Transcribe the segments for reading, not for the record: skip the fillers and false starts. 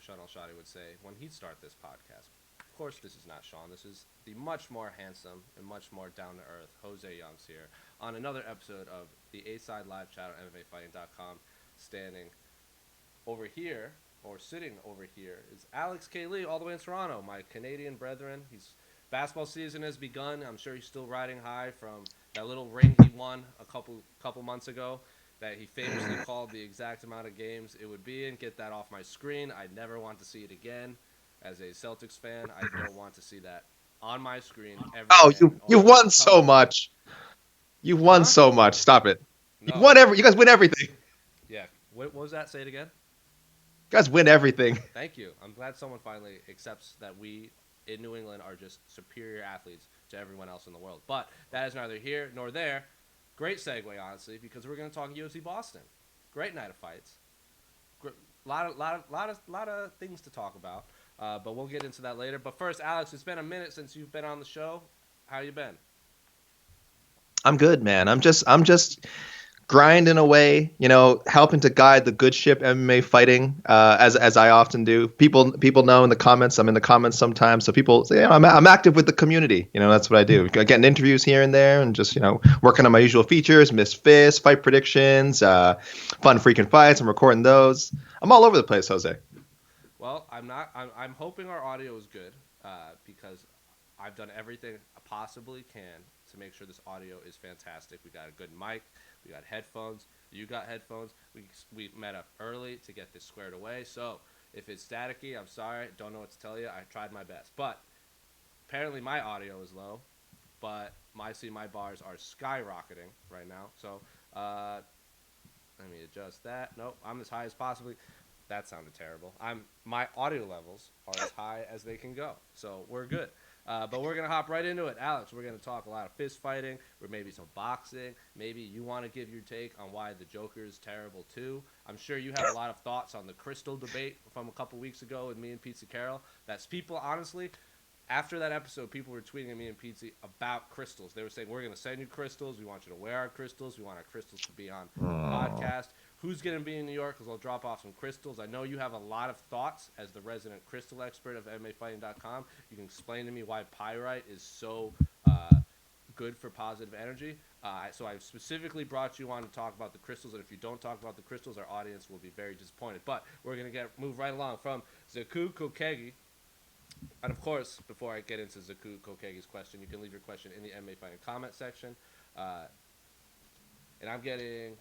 Sean Al-Shadi would say when he'd start this podcast. Of course, this is not Sean. This is the much more handsome and much more down-to-earth Jose Youngs here on another episode of the A-Side Live Chat on MMAfighting.com. Standing over here, or sitting over here, is Alex K. Lee, all the way in Toronto, my Canadian brethren. Basketball season has begun. I'm sure he's still riding high from that little ring he won a couple months ago that he famously called the exact amount of games it would be in. Get that off my screen. I never want to see it again. As a Celtics fan, I don't want to see that on my screen ever again. You've won so much. You've won so much. Stop it. No. You guys win everything. Yeah. What was that? Say it again. You guys win everything. Thank you. I'm glad someone finally accepts that we in New England are just superior athletes to everyone else in the world. But that is neither here nor there. Great segue, honestly, because we're going to talk UFC Boston. Great night of fights. Lot of things to talk about. But we'll get into that later. But first, Alex, it's been a minute since you've been on the show. How you been? I'm good, man. I'm just grinding away, helping to guide the good ship MMA fighting, as I often do. People know in the comments. I'm in the comments sometimes, so people say, I'm active with the community. That's what I do. Getting interviews here and there, and just working on my usual features, missed fists, fight predictions, fun freaking fights. I'm recording those. I'm all over the place, Jose. Well, I'm hoping our audio is good, because I've done everything I possibly can to make sure this audio is fantastic. We got a good mic. We got headphones. You got headphones. We met up early to get this squared away. So if it's staticky, I'm sorry. Don't know what to tell you. I tried my best. But apparently my audio is low. But my bars are skyrocketing right now. So let me adjust that. Nope, I'm as high as possibly. That sounded terrible. My audio levels are as high as they can go. So we're good. But we're going to hop right into it. Alex, we're going to talk a lot of fist fighting, or maybe some boxing. Maybe you want to give your take on why the Joker is terrible, too. I'm sure you have a lot of thoughts on the crystal debate from a couple weeks ago with me and Pizza Carol. That's people, honestly, after that episode, people were tweeting at me and Pizza about crystals. They were saying, we're going to send you crystals. We want you to wear our crystals. We want our crystals to be on the podcast. Who's going to be in New York? Because I'll drop off some crystals. I know you have a lot of thoughts as the resident crystal expert of MMAfighting.com. You can explain to me why pyrite is so good for positive energy. So I specifically brought you on to talk about the crystals. And if you don't talk about the crystals, our audience will be very disappointed. But we're going to move right along from Zaku Kokegi. And, of course, before I get into Zaku Kokegi's question, you can leave your question in the MMA Fighting comment section. And I'm getting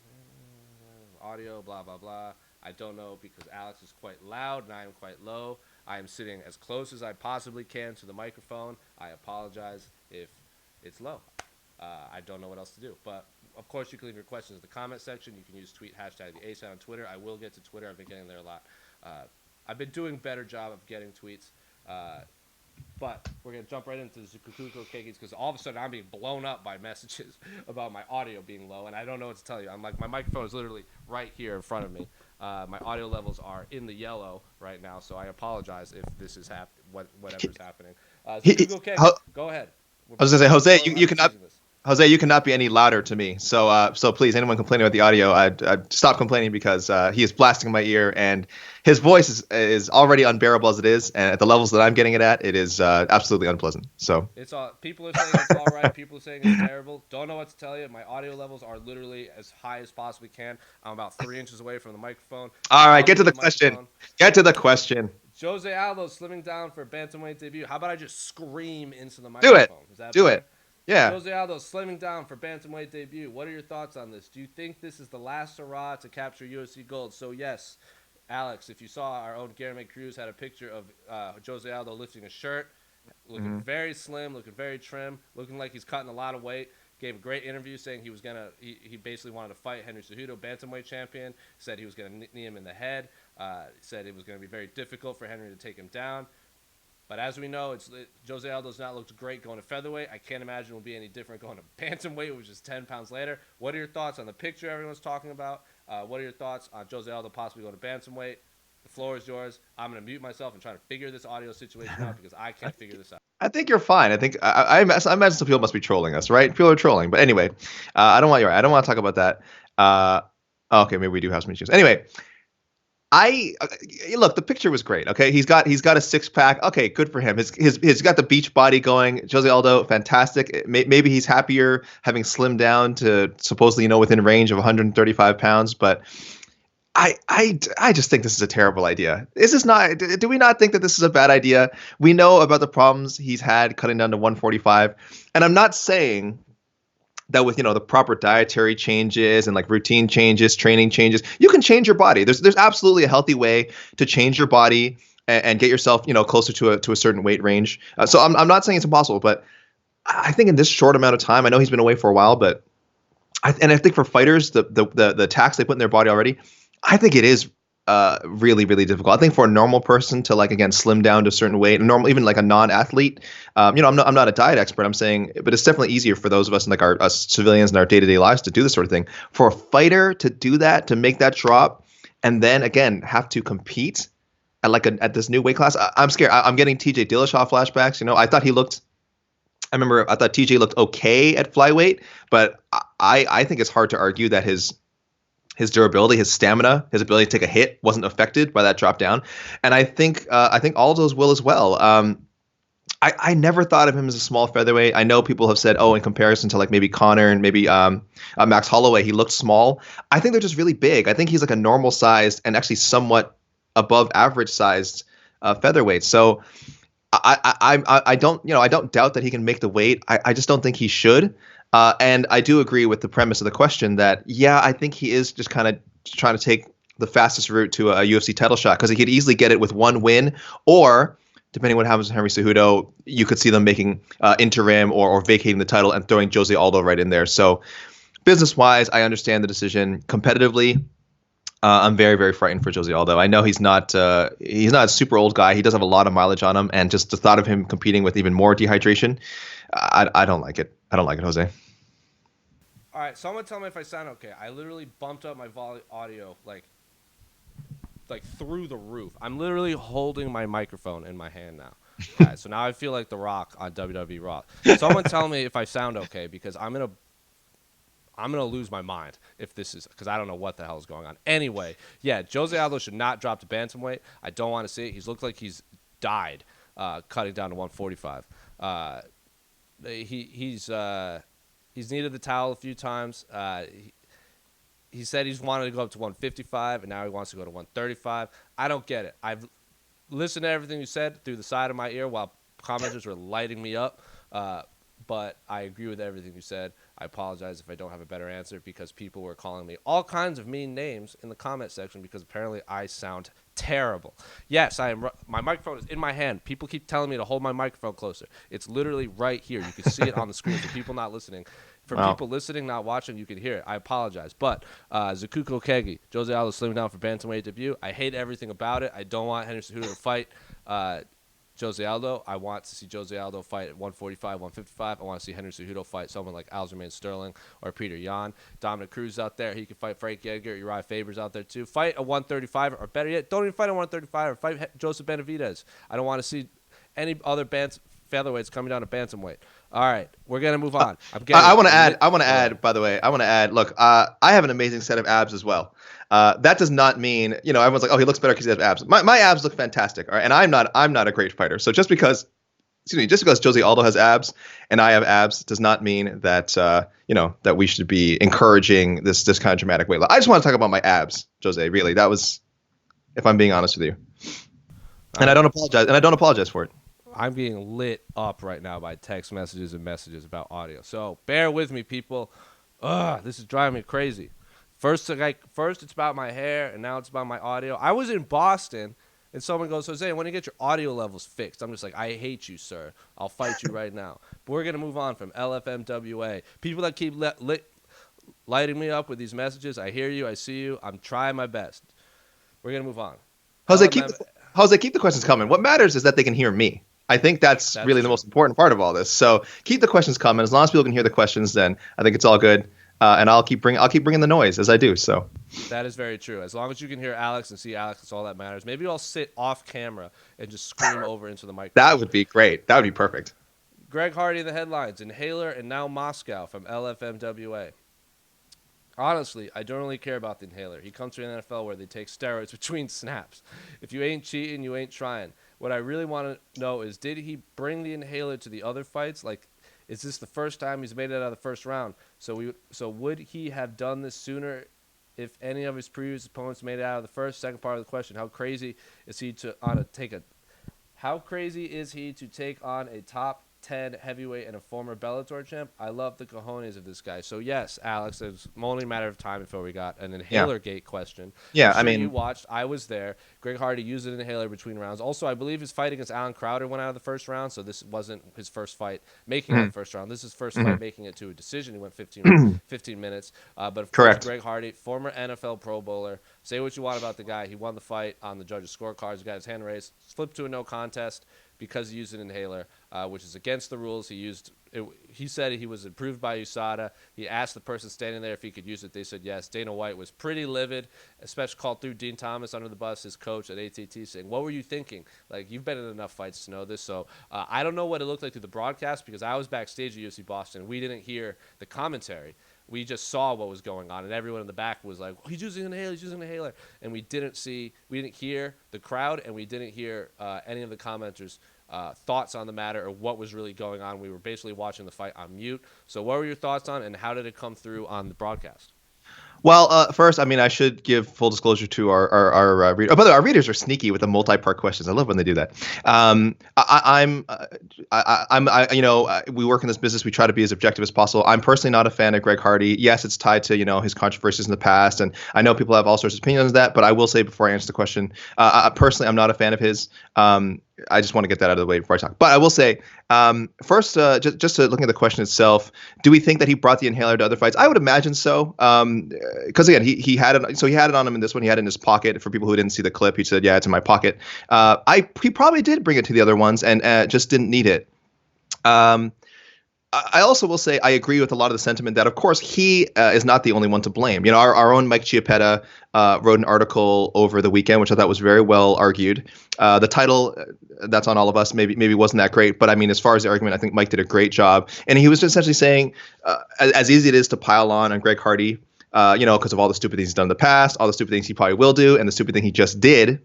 audio, blah, blah, blah. I don't know because Alex is quite loud and I am quite low. I am sitting as close as I possibly can to the microphone. I apologize if it's low. I don't know what else to do. But, of course, you can leave your questions in the comment section. You can use tweet hashtag the ASAD on Twitter. I will get to Twitter. I've been getting there a lot. I've been doing a better job of getting tweets. But we're going to jump right into the Zukukuko Keikis because all of a sudden I'm being blown up by messages about my audio being low, and I don't know what to tell you. I'm like, my microphone is literally right here in front of me. My audio levels are in the yellow right now, so I apologize if this is whatever's happening. Zukukuko Keikis, go ahead. I was going to say, Jose, you cannot... Jose, you cannot be any louder to me. So please, anyone complaining about the audio, I'd stop complaining because he is blasting my ear, and his voice is already unbearable as it is, and at the levels that I'm getting it at, it is absolutely unpleasant. So people are saying it's all right. People are saying it's terrible. Don't know what to tell you. My audio levels are literally as high as possibly can. I'm about 3 inches away from the microphone. All right, get to the question. Get to the question. Jose Aldo slimming down for bantamweight debut. How about I just scream into the microphone? Do it. Yeah. Jose Aldo slimming down for bantamweight debut. What are your thoughts on this? Do you think this is the last hurrah to capture UFC gold? So yes, Alex, if you saw, our own Guillermo Cruz had a picture of Jose Aldo lifting a shirt, looking very slim, looking very trim, looking like he's cutting a lot of weight. Gave a great interview saying he basically wanted to fight Henry Cejudo, bantamweight champion. Said he was going to knee him in the head. Said it was going to be very difficult for Henry to take him down. But as we know, Jose Aldo's not looked great going to featherweight. I can't imagine it will be any different going to bantamweight, which is 10 pounds later. What are your thoughts on the picture everyone's talking about? What are your thoughts on Jose Aldo possibly going to bantamweight? The floor is yours. I'm going to mute myself and try to figure this audio situation out because I can't figure this out. I think you're fine. I think I imagine some people must be trolling us, right? People are trolling. But anyway, I don't want to talk about that. Okay, maybe we do have some issues. Anyway, Look, the picture was great. Okay, he's got a six pack. Okay, good for him. He's got the beach body going. Jose Aldo, fantastic. Maybe he's happier having slimmed down to supposedly within range of 135 pounds. But I just think this is a terrible idea. This is not. Do we not think that this is a bad idea? We know about the problems he's had cutting down to 145, and I'm not saying that with the proper dietary changes and like routine changes, training changes, you can change your body. There's absolutely a healthy way to change your body and get yourself closer to a certain weight range. So I'm not saying it's impossible, but I think in this short amount of time, I know he's been away for a while, but I think for fighters, the tax they put in their body already, I think it is really, really difficult. I think for a normal person to again slim down to a certain weight, normal, even like a non-athlete, I'm not a diet expert. I'm saying, but it's definitely easier for those of us in us civilians in our day-to-day lives to do this sort of thing. For a fighter to do that, to make that drop, and then again have to compete at this new weight class, I'm scared. I'm getting TJ Dillashaw flashbacks. I thought he looked. I thought TJ looked okay at flyweight, but I think it's hard to argue that his durability, his stamina, his ability to take a hit wasn't affected by that drop down. And I think Aldo's will as well. I never thought of him as a small featherweight. I know people have said, in comparison to maybe Conor and maybe Max Holloway, he looked small. I think they're just really big. I think he's like a normal sized and actually somewhat above average sized featherweight. So I don't doubt that he can make the weight. I just don't think he should. And I do agree with the premise of the question that, I think he is just kind of trying to take the fastest route to a UFC title shot, because he could easily get it with one win, or depending on what happens to Henry Cejudo, you could see them making interim or vacating the title and throwing Jose Aldo right in there. So business-wise, I understand the decision. Competitively, I'm very, very frightened for Jose Aldo. I know he's not a super old guy. He does have a lot of mileage on him, and just the thought of him competing with even more dehydration, I don't like it. I don't like it, Jose. All right, someone tell me if I sound okay. I literally bumped up my audio like through the roof. I'm literally holding my microphone in my hand now. All right, so now I feel like The Rock on WWE Raw. Someone tell me if I sound okay, because I'm gonna lose my mind if this is, because I don't know what the hell is going on. Anyway, Jose Aldo should not drop to bantamweight. I don't want to see it. He's looked like he's died cutting down to 145. He's needed the towel a few times. He said he's wanted to go up to 155, and now he wants to go to 135. I don't get it. I've listened to everything you said through the side of my ear while commenters were lighting me up, but I agree with everything you said. I apologize if I don't have a better answer, because people were calling me all kinds of mean names in the comment section because apparently I sound terrible. Yes, I am. My microphone is in my hand. People keep telling me to hold my microphone closer. It's literally right here. You can see it on the screen for people not listening. For people listening, not watching, you can hear it. I apologize. But Zakuko Kegi, Jose Aldo slimming down for bantamweight debut. I hate everything about it. I don't want Henry Cejudo to fight Jose Aldo. I want to see Jose Aldo fight at 145, 155. I want to see Henry Cejudo fight someone like Aljamain Sterling or Peter Yan. Dominic Cruz out there. He can fight Frank Edgar. Uriah Faber's out there too. Fight a 135, or better yet, don't even fight a 135. Or fight Joseph Benavidez. I don't want to see any other featherweights coming down to bantamweight. All right, we're gonna move on. I want to add. By the way, I want to add. Look, I have an amazing set of abs as well. That does not mean everyone's like, oh, he looks better because he has abs. My abs look fantastic, all right? And I'm not a great fighter. So just because Jose Aldo has abs and I have abs does not mean that that we should be encouraging this kind of dramatic weight loss. I just want to talk about my abs, Jose. Really, that was, if I'm being honest with you. And I don't apologize for it. I'm being lit up right now by text messages and messages about audio. So bear with me, people. This is driving me crazy. First it's about my hair, and now it's about my audio. I was in Boston, and someone goes, Jose, when you get your audio levels fixed? I'm just like, I hate you, sir. I'll fight you right now. But we're going to move on from LFMWA. People that keep lighting me up with these messages, I hear you, I see you. I'm trying my best. We're going to move on. Jose, keep the questions coming. What matters is that they can hear me. I think that's really true. The most important part of all this. So keep the questions coming. As long as people can hear the questions, then I think it's all good. And I'll keep bringing the noise as I do. So that is very true. As long as you can hear Alex and see Alex, that's all that matters. Maybe I'll sit off camera and just scream over into the microphone. That would be great. That would be perfect. Greg Hardy in the headlines. Inhaler and now Moscow from LFMWA. Honestly, I don't really care about the inhaler. He comes from the NFL where they take steroids between snaps. If you ain't cheating, you ain't trying. What I really want to know is, did he bring the inhaler to the other fights? Like, is this the first time he's made it out of the first round? So would he have done this sooner if any of his previous opponents made it out of the first? Second part of the question: How crazy is he to take on a top 10 heavyweight and a former Bellator champ? I love the cojones of this guy. So yes, Alex, it's only a matter of time before we got an inhaler gate question. Yeah, I'm sure you watched. I was there. Greg Hardy used an inhaler between rounds. Also, I believe his fight against Alan Crowder went out of the first round, so this wasn't his first fight making it out of the first round. This is his first fight making it to a decision. He went 15 minutes. But of course, Greg Hardy, former NFL Pro Bowler. Say what you want about the guy. He won the fight on the judges' scorecards. He got his hand raised, flipped to a no contest because he used an inhaler, which is against the rules. He said he was approved by USADA. He asked the person standing there if he could use it. They said yes. Dana White was pretty livid, especially called through Dean Thomas under the bus, his coach at ATT, saying, "What were you thinking? Like, you've been in enough fights to know this." So I don't know what it looked like through the broadcast because I was backstage at UFC Boston. We didn't hear the commentary. We just saw what was going on, and everyone in the back was like, "He's using an inhaler, he's using an inhaler." And we didn't hear the crowd, and we didn't hear any of the commenters' thoughts on the matter or what was really going on. We were basically watching the fight on mute. So what were your thoughts on it, and how did it come through on the broadcast? Well, first, I mean, I should give full disclosure to our readers. Oh, by the way, our readers are sneaky with the multi-part questions. I love when they do that. We work in this business. We try to be as objective as possible. I'm personally not a fan of Greg Hardy. Yes, it's tied to, his controversies in the past. And I know people have all sorts of opinions on that, but I will say before I answer the question, personally, I'm not a fan of his. I just want to get that out of the way before I talk. But I will say, first, just to look at the question itself, do we think that he brought the inhaler to other fights? I would imagine so. Because again, he had it. So he had it on him in this one. He had it in his pocket. For people who didn't see the clip, he said, "Yeah, it's in my pocket." He probably did bring it to the other ones and just didn't need it. I also will say I agree with a lot of the sentiment that, of course, he is not the only one to blame. Our own Mike Chiappetta wrote an article over the weekend, which I thought was very well argued. The title, that's on all of us, maybe wasn't that great. But I mean, as far as the argument, I think Mike did a great job. And he was essentially saying, as easy it is to pile on Greg Hardy, because of all the stupid things he's done in the past, all the stupid things he probably will do, and the stupid thing he just did.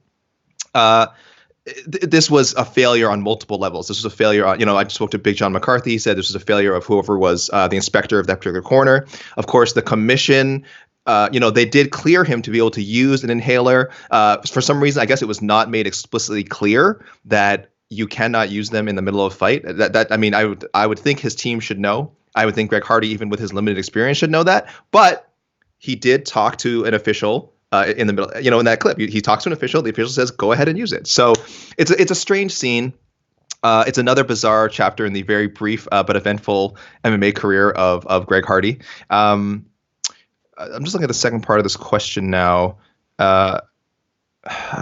This was a failure on multiple levels. This was a failure on, I spoke to Big John McCarthy. He said this was a failure of whoever was the inspector of that particular corner. Of course, the commission, they did clear him to be able to use an inhaler. For some reason, I guess it was not made explicitly clear that you cannot use them in the middle of a fight. I would think his team should know. I would think Greg Hardy, even with his limited experience, should know that. But he did talk to an official in the middle, in that clip. He talks to an official. The official says, "Go ahead and use it." So it's a strange scene. It's another bizarre chapter in the very brief but eventful MMA career of Greg Hardy. I'm just looking at the second part of this question now. I'm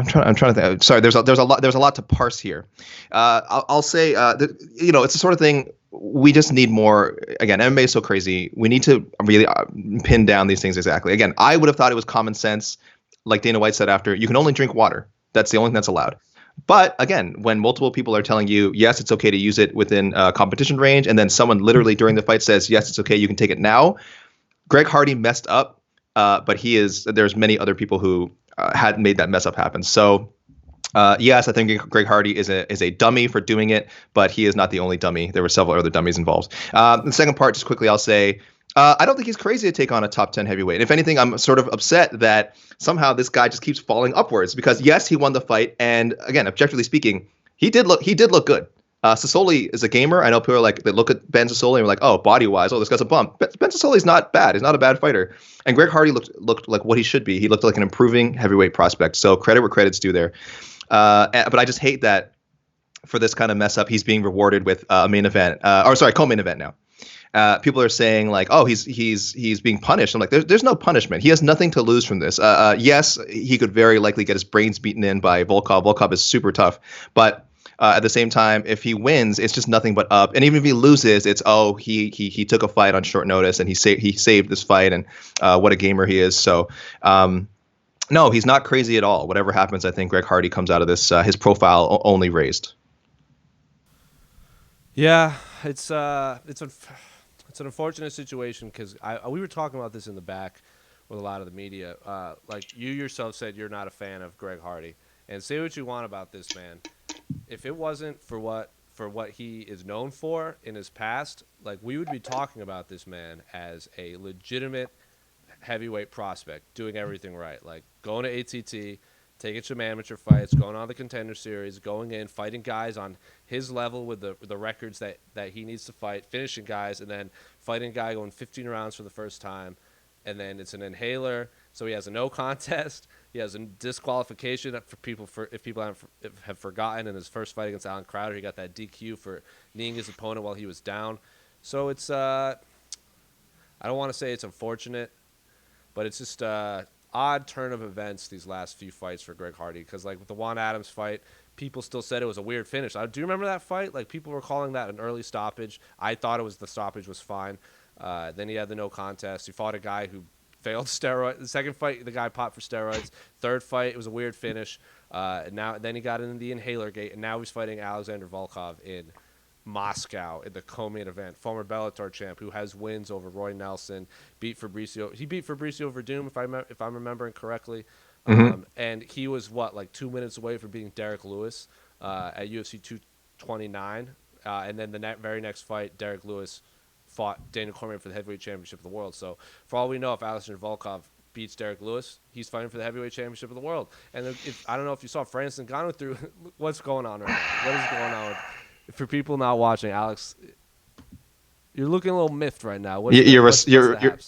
trying to think. Sorry, there's a lot to parse here. I'll say it's the sort of thing we just need more. Again, MMA is so crazy. We need to really pin down these things exactly. Again, I would have thought it was common sense, like Dana White said after. You can only drink water. That's the only thing that's allowed. But again, when multiple people are telling you, yes, it's okay to use it within competition range, and then someone literally during the fight says, yes, it's okay, you can take it now. Greg Hardy messed up, but there's many other people who hadn't made that mess up happen. So yes, I think Greg Hardy is a dummy for doing it, but he is not the only dummy. There were several other dummies involved. The second part, just quickly, I'll say, I don't think he's crazy to take on a top 10 heavyweight. If anything, I'm sort of upset that somehow this guy just keeps falling upwards because yes, he won the fight. And again, objectively speaking, he did look good. Sassoli is a gamer. I know people are like, they look at Ben Sassoli and are like, oh, body wise, oh, this guy's a bump. But Ben Sassoli's not bad. He's not a bad fighter. And Greg Hardy looked like what he should be. He looked like an improving heavyweight prospect. So credit where credit's due there. But I just hate that for this kind of mess up, he's being rewarded with a main event, co-main event now. People are saying like, oh, he's being punished. I'm like, there's no punishment. He has nothing to lose from this. Yes, he could very likely get his brains beaten in by Volkov. Volkov is super tough, but at the same time, if he wins, it's just nothing but up. And even if he loses, it's he took a fight on short notice and he saved this fight and what a gamer he is. So. No, he's not crazy at all. Whatever happens, I think Greg Hardy comes out of this, his profile only raised. Yeah, it's an unfortunate situation because we were talking about this in the back. with a lot of the media. Like you yourself said, you're not a fan of Greg Hardy, and say what you want about this man. If it wasn't for what he is known for in his past, like we would be talking about this man as a legitimate heavyweight prospect, doing everything right, like going to ATT, taking some amateur fights, going on the Contender Series, going in, fighting guys on his level with the records that he needs to fight, finishing guys, and then fighting a guy going 15 rounds for the first time, and then it's an inhaler, so he has a no contest. He has a disqualification if people have forgotten in his first fight against Alan Crowder. He got that DQ for kneeing his opponent while he was down. So it's I don't want to say it's unfortunate, but it's just odd turn of events these last few fights for Greg Hardy. Because like with the Juan Adams fight, people still said it was a weird finish. Do you remember that fight? Like people were calling that an early stoppage. I thought the stoppage was fine. Then he had the no contest. He fought a guy who failed steroids. The second fight, the guy popped for steroids. Third fight, it was a weird finish. Then he got into the inhaler gate, and now he's fighting Alexander Volkov in Moscow in the co-main event. Former Bellator champ who has wins over Roy Nelson, beat Fabricio. He beat Fabricio Verdum if I'm remembering correctly. And he was like 2 minutes away from beating Derek Lewis at UFC 229. And then the very next fight, Derek Lewis fought Daniel Cormier for the heavyweight championship of the world. So for all we know, if Alexander Volkov beats Derek Lewis, he's fighting for the heavyweight championship of the world. And I don't know if you saw Francis Ngannou through what's going on right now. What is going on for people not watching? Alex, you're looking a little miffed right now. Your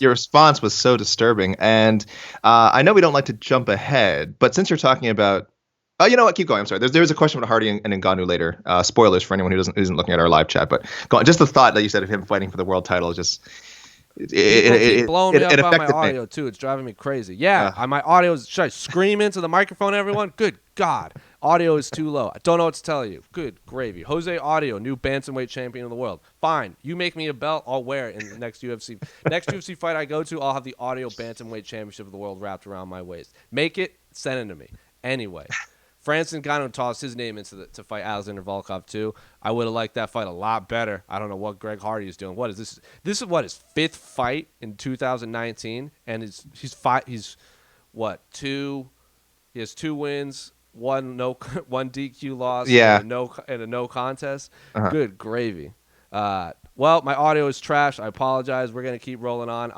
response was so disturbing, and I know we don't like to jump ahead, but since you're talking about, oh, you know what? Keep going. I'm sorry. There's a question about Hardy and Ngannou later. Spoilers for anyone who isn't looking at our live chat. But go on. Just the thought that you said of him fighting for the world title just keep blowing me up on my affected audio me. too. It's driving me crazy. Yeah, my audio is. Should I scream into the microphone, everyone? Good God, audio is too low. I don't know what to tell you. Good gravy. Jose Audio, new bantamweight champion of the world. Fine, you make me a belt, I'll wear it in the next UFC fight I go to. I'll have the Audio bantamweight championship of the world wrapped around my waist. Make it, send it to me. Anyway. Francis Ngannou tossed his name to fight Alexander Volkov too. I would have liked that fight a lot better. I don't know what Greg Hardy is doing. What is this? This is what his fifth fight in 2019, and he's what two? He has 2 wins, one DQ loss, and a no contest. Good gravy. Well, my audio is trash. I apologize. We're gonna keep rolling on.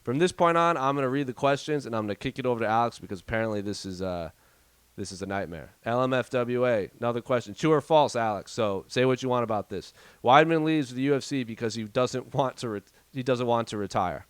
From this point on, I'm gonna read the questions and I'm gonna kick it over to Alex because apparently this is a nightmare. LMFWA, another question. True or false, Alex? So say what you want about this. Weidman leaves the UFC because he doesn't want to retire.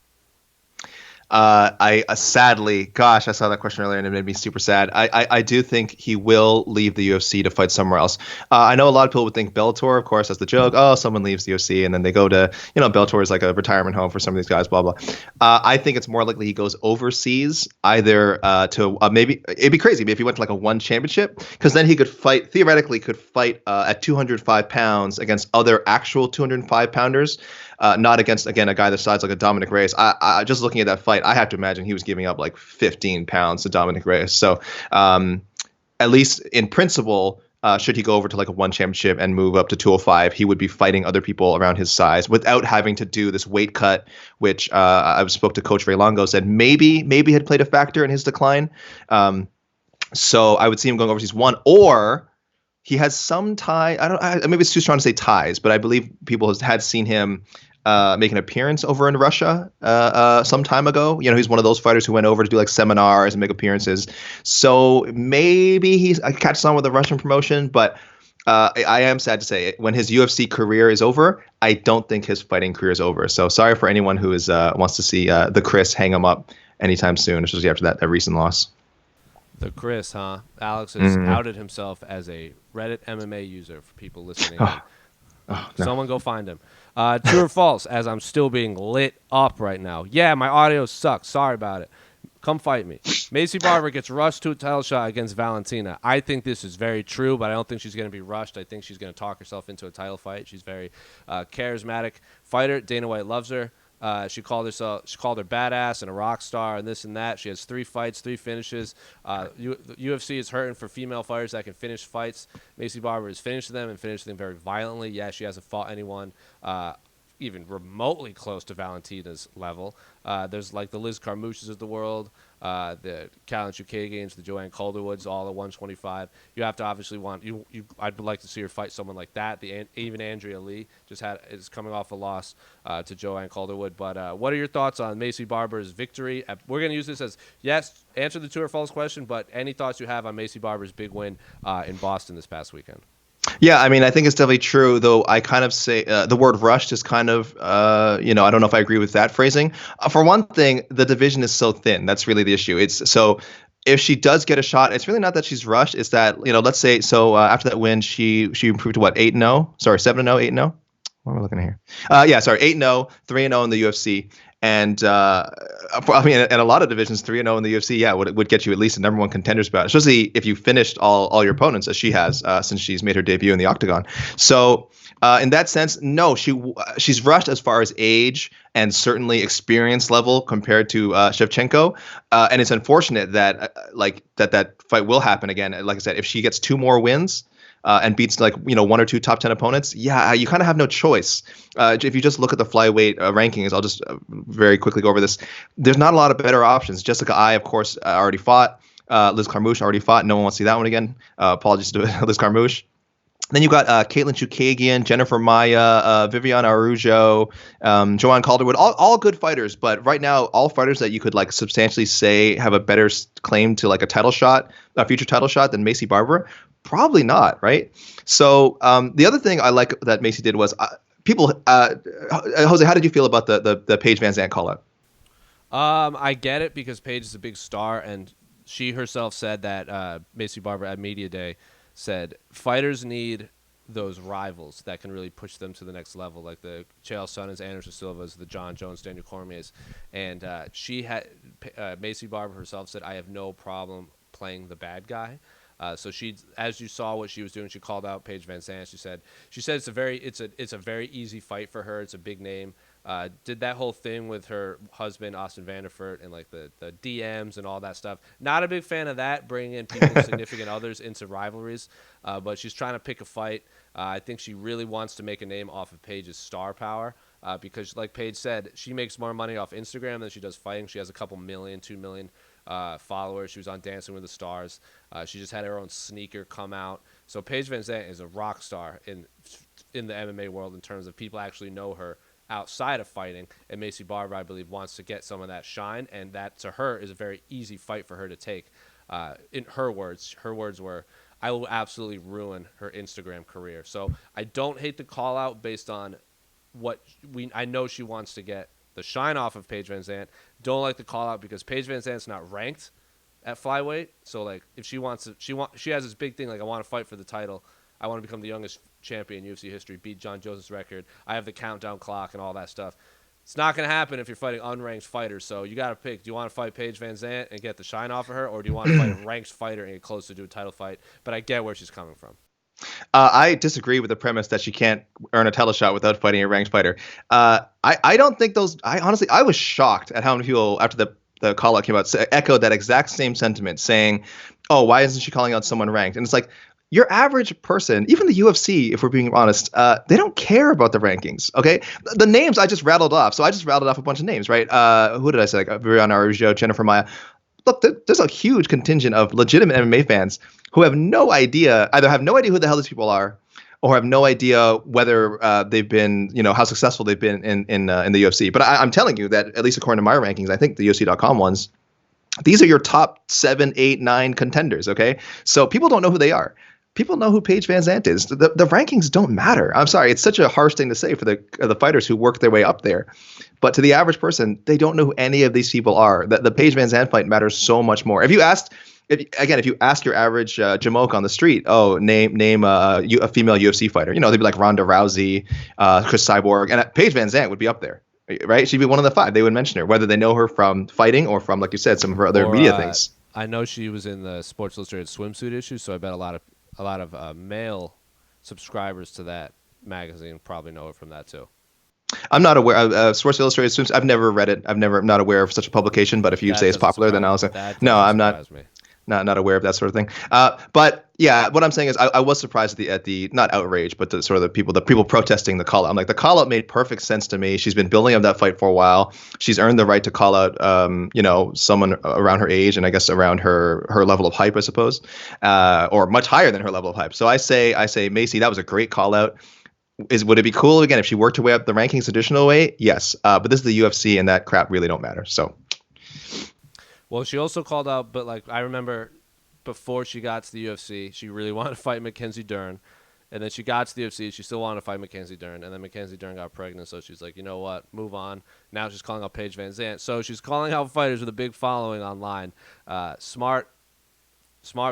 I sadly, gosh, I saw that question earlier and it made me super sad. I do think he will leave the UFC to fight somewhere else. I know a lot of people would think Bellator, of course, as the joke. Oh, someone leaves the UFC and then they go to, Bellator is like a retirement home for some of these guys, blah, blah. I think it's more likely he goes overseas, either to maybe, it'd be crazy if he went to like a one championship, because then he theoretically could fight at 205 pounds against other actual 205 pounders. Not against, again, a guy the size like a Dominick Reyes. I just looking at that fight, I have to imagine he was giving up like 15 pounds to Dominick Reyes. So at least in principle, should he go over to like a one championship and move up to 205, he would be fighting other people around his size without having to do this weight cut, which I spoke to Coach Ray Longo, said maybe had played a factor in his decline. So I would see him going overseas one, or he has some tie. Maybe it's too strong to say ties, but I believe people had seen him make an appearance over in Russia some time ago. He's one of those fighters who went over to do like seminars and make appearances. So maybe he catches on with the Russian promotion, but I am sad to say when his UFC career is over, I don't think his fighting career is over. So sorry for anyone who wants to see the Chris hang him up anytime soon, especially after that recent loss. The Chris, huh? Alex has outed himself as a Reddit MMA user for people listening. No. Someone go find him. True or false, as I'm still being lit up right now. Yeah, my audio sucks. Sorry about it. Come fight me. Macie Barber gets rushed to a title shot against Valentina. I think this is very true, but I don't think she's going to be rushed. I think she's going to talk herself into a title fight. She's very charismatic fighter. Dana White loves her. She called her badass and a rock star and this and that. She has 3 fights, 3 finishes. UFC is hurting for female fighters that can finish fights. Macie Barber has finished them and finished them very violently. Yeah, she hasn't fought anyone even remotely close to Valentina's level. There's like the Liz Carmouches of the world, the Callan Chukagins, the Joanne Calderwoods, all at 125. You have to obviously I'd like to see her fight someone like that. Even Andrea Lee is coming off a loss to Joanne Calderwood. But what are your thoughts on Macie Barber's victory? We're going to use this as, yes, answer the true or false question, but any thoughts you have on Macie Barber's big win in Boston this past weekend? Yeah, I mean, I think it's definitely true, though I kind of say the word rushed is kind of, I don't know if I agree with that phrasing. For one thing, the division is so thin. That's really the issue. It's so if she does get a shot, it's really not that she's rushed. It's that, let's say, after that win, she improved to what, 8-0? Sorry, 7-0, 8-0? What am I looking at here? 8-0, 3-0 in the UFC. And and a lot of divisions, 3-0 in the UFC, would get you at least a number one contenders bout, especially if you finished all your opponents, as she has since she's made her debut in the Octagon. So in that sense, no, she's rushed as far as age and certainly experience level compared to Shevchenko. And it's unfortunate that that fight will happen again. Like I said, if she gets 2 more wins, and beats 1 or 2 top 10 opponents, you kind of have no choice. If you just look at the flyweight rankings, I'll just very quickly go over this. There's not a lot of better options. Jessica Ai, of course, already fought. Liz Carmouche already fought. No one wants to see that one again. Apologies to Liz Carmouche. Then you got Caitlin Chookagian, Jennifer Maia, Viviana Araujo, Joanne Calderwood, all good fighters. But right now, all fighters that you could substantially say have a better claim to a title shot, a future title shot than Macie Barber. Probably not, right? So the other thing I like that Macie did was Jose, how did you feel about the Paige Vanzant call out? I get it because Paige is a big star, and she herself said that Macie Barber at Media Day said fighters need those rivals that can really push them to the next level, like the Chael Sonnens, Anderson Silva's, the Jon Jones, Daniel Cormier's. And Macie Barber herself said, I have no problem playing the bad guy. So she, as you saw what she was doing, she called out Paige Vanzant. She said it's a very easy fight for her. It's a big name. Did that whole thing with her husband Austin Vanderford and the DMs and all that stuff. Not a big fan of that, bringing in people's significant others into rivalries. But she's trying to pick a fight. I think she really wants to make a name off of Paige's star power. Because like Paige said, she makes more money off Instagram than she does fighting. She has a couple million, 2 million followers. She was on Dancing with the Stars. She just had her own sneaker come out. So Paige Vanzant is a rock star in the MMA world in terms of people actually know her outside of fighting. And Macie Barber, I believe, wants to get some of that shine, and that to her is a very easy fight for her to take. In her words were, I will absolutely ruin her Instagram career. So I don't hate the call out based on I know she wants to get the shine off of Paige Vanzant. Don't like the call out because Paige Vanzant's not ranked at flyweight. So if she has this big thing, I want to fight for the title. I want to become the youngest champion in UFC history, beat Jon Jones' record. I have the countdown clock and all that stuff. It's not going to happen if you're fighting unranked fighters. So you got to pick. Do you want to fight Paige Vanzant and get the shine off of her, or do you want to fight a ranked fighter and get close to do a title fight? But I get where she's coming from. I disagree with the premise that she can't earn a title shot without fighting a ranked fighter. I don't think those. I was shocked at how many people after the call out came out echoed that exact same sentiment, saying, "Oh, why isn't she calling out someone ranked?" And it's like, your average person, even the UFC, if we're being honest, they don't care about the rankings. Okay, the names I just rattled off. So I just rattled off a bunch of names, right? Who did I say? Viviana Araujo, Jennifer Maia. Look, there's a huge contingent of legitimate MMA fans who have no idea, either have no idea who the hell these people are, or have no idea whether they've been, how successful they've been in the UFC. But I'm telling you that, at least according to my rankings, I think the UFC.com ones, these are your top 7, 8, 9 contenders. Okay, so people don't know who they are. People know who Paige Vanzant is. The rankings don't matter. I'm sorry, it's such a harsh thing to say for the fighters who work their way up there. But to the average person, they don't know who any of these people are. The Paige Vanzant fight matters so much more. If you ask your average Jamoke on the street, name a female UFC fighter, they'd be like Ronda Rousey, Chris Cyborg, and Paige Vanzant would be up there, right? She'd be one of the 5. They would mention her, whether they know her from fighting or from, like you said, some of her other media things. I know she was in the Sports Illustrated swimsuit issue, so I bet a lot of male subscribers to that magazine probably know her from that too. I'm not aware of Sports Illustrated swimsuit. I've never read it. I'm not aware of such a publication. But if you say it's popular, then I'll say no. I'm not. not aware of that sort of thing. But yeah, what I'm saying is I was surprised at the not outrage, but the sort of the people protesting the call out. I'm like, the call out made perfect sense to me. She's been building up that fight for a while. She's earned the right to call out someone around her age and I guess around her level of hype, I suppose, or much higher than her level of hype. So I say Macie, that was a great call out. Would it be cool again if she worked her way up the rankings additional way? Yes, but this is the UFC and that crap really don't matter. So. Well, she also called out, but like I remember before she got to the UFC, she really wanted to fight Mackenzie Dern. And then she got to the UFC, she still wanted to fight Mackenzie Dern. And then Mackenzie Dern got pregnant, so she's like, you know what, move on. Now she's calling out Paige Vanzant. So she's calling out fighters with a big following online. Smart